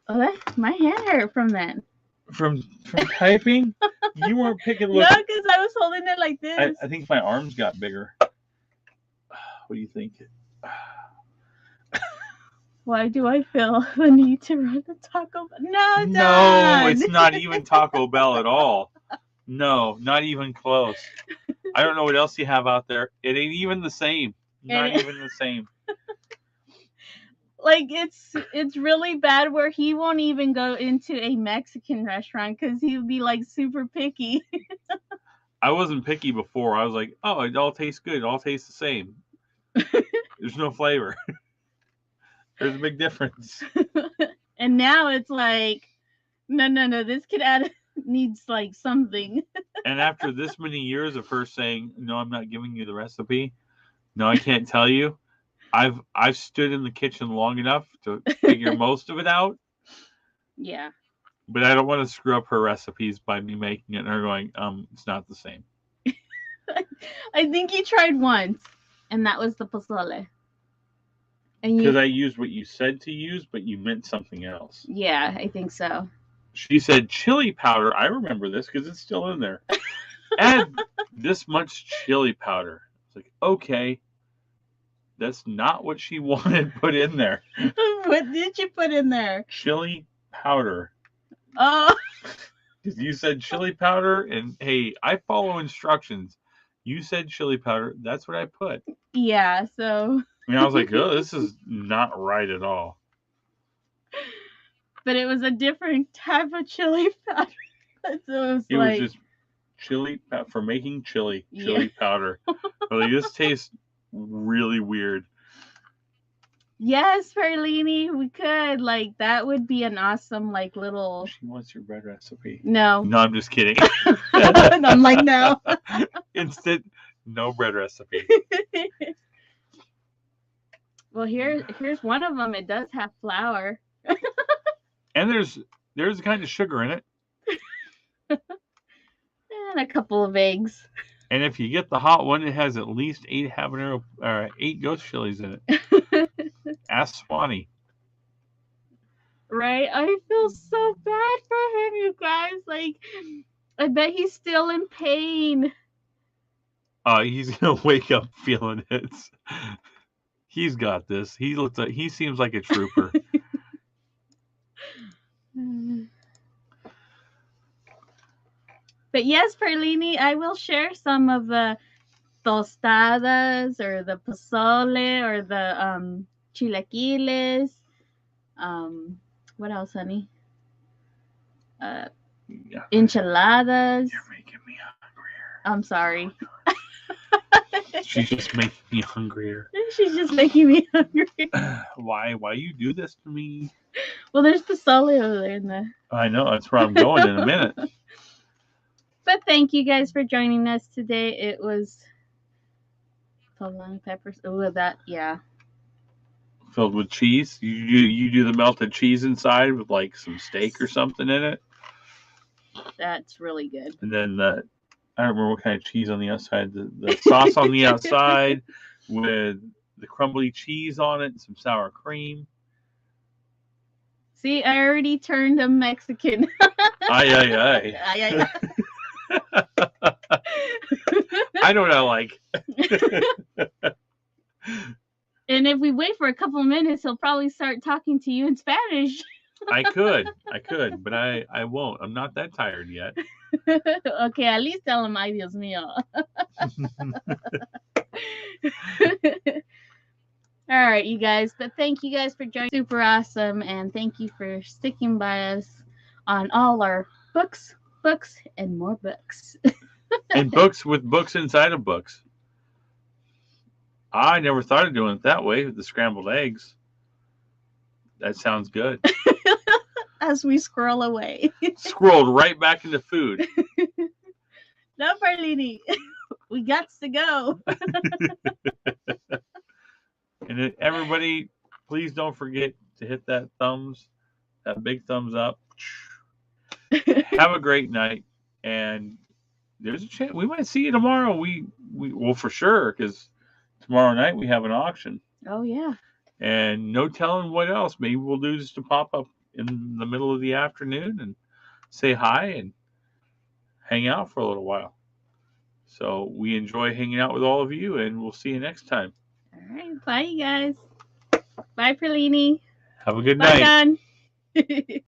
Oh, my hand hurt from that. From typing? You weren't picking. No, because I was holding it like this. I think my arms got bigger. What do you think? Why do I feel the need to run to Taco Bell? No, no, it's not even Taco Bell at all. No, not even close. I don't know what else you have out there. It ain't even the same. Not even the same. It's really bad where he won't even go into a Mexican restaurant because he'll be super picky. I wasn't picky before. I was like, oh, it all tastes good. It all tastes the same. There's no flavor. There's a big difference. And now it's like, no, this kid needs like something. And after this many years of her saying, no, I'm not giving you the recipe. No, I can't tell you. I've stood in the kitchen long enough to figure most of it out. Yeah. But I don't want to screw up her recipes by me making it and her going, it's not the same. I think you tried once, and that was the pozole. And because I used what you said to use, but you meant something else. Yeah, I think so. She said chili powder. I remember this because it's still in there. Add this much chili powder. It's like, okay, that's not what she wanted put in there. What did you put in there? Chili powder. Oh. Because you said chili powder, and hey, I follow instructions. You said chili powder. That's what I put. Yeah, so. And I was like, oh, this is not right at all. But it was a different type of chili powder. So it was just chili for making chili powder. Like, this tastes really weird. Yes, Perlini, we could. Like, that would be an awesome, like, little. She wants your bread recipe. No. No, I'm just kidding. I'm like, no. Instant, no bread recipe. Well, here's one of them. It does have flour. And there's a kind of sugar in it. And a couple of eggs. And if you get the hot one, it has at least 8 ghost chilies in it. Ask Swanee. Right? I feel so bad for him, you guys. Like, I bet he's still in pain. He's gonna wake up feeling it. He's got this. He seems like a trooper. But yes, Perlini, I will share some of the tostadas or the pozole or the chilaquiles. What else, honey? Enchiladas. You're making me hungrier. I'm sorry. She's just making me hungrier. She's just making me hungry. Why you do this to me? Well, there's pozole over there in there. I know, that's where I'm going in a minute. But thank you guys for joining us today. It was peppers. Oh, that, yeah. Filled with cheese. You do the melted cheese inside with like some steak or something in it. That's really good. And then I don't remember what kind of cheese on the outside. The sauce on the outside with the crumbly cheese on it and some sour cream. See, I already turned a Mexican. Aye. I know what I like. And if we wait for a couple of minutes, he'll probably start talking to you in Spanish. I could, but I won't. I'm not that tired yet. Okay, at least tell him, ay, Dios mío. All right, you guys. But thank you guys for joining. Super awesome. And thank you for sticking by us on all our books, and more books. And books with books inside of books. I never thought of doing it that way with the scrambled eggs. That sounds good. As we scroll away. Scrolled right back into food. No, Perlini. We got to go. And everybody, please don't forget to hit that big thumbs up. Have a great night. And there's a chance we might see you tomorrow. We well, for sure, because tomorrow night we have an auction. Oh, yeah. And no telling what else. Maybe we'll do just to pop up in the middle of the afternoon and say hi and hang out for a little while. So we enjoy hanging out with all of you, and we'll see you next time. All right. Bye, you guys. Bye, Perlini. Have a good Bye, night. Don.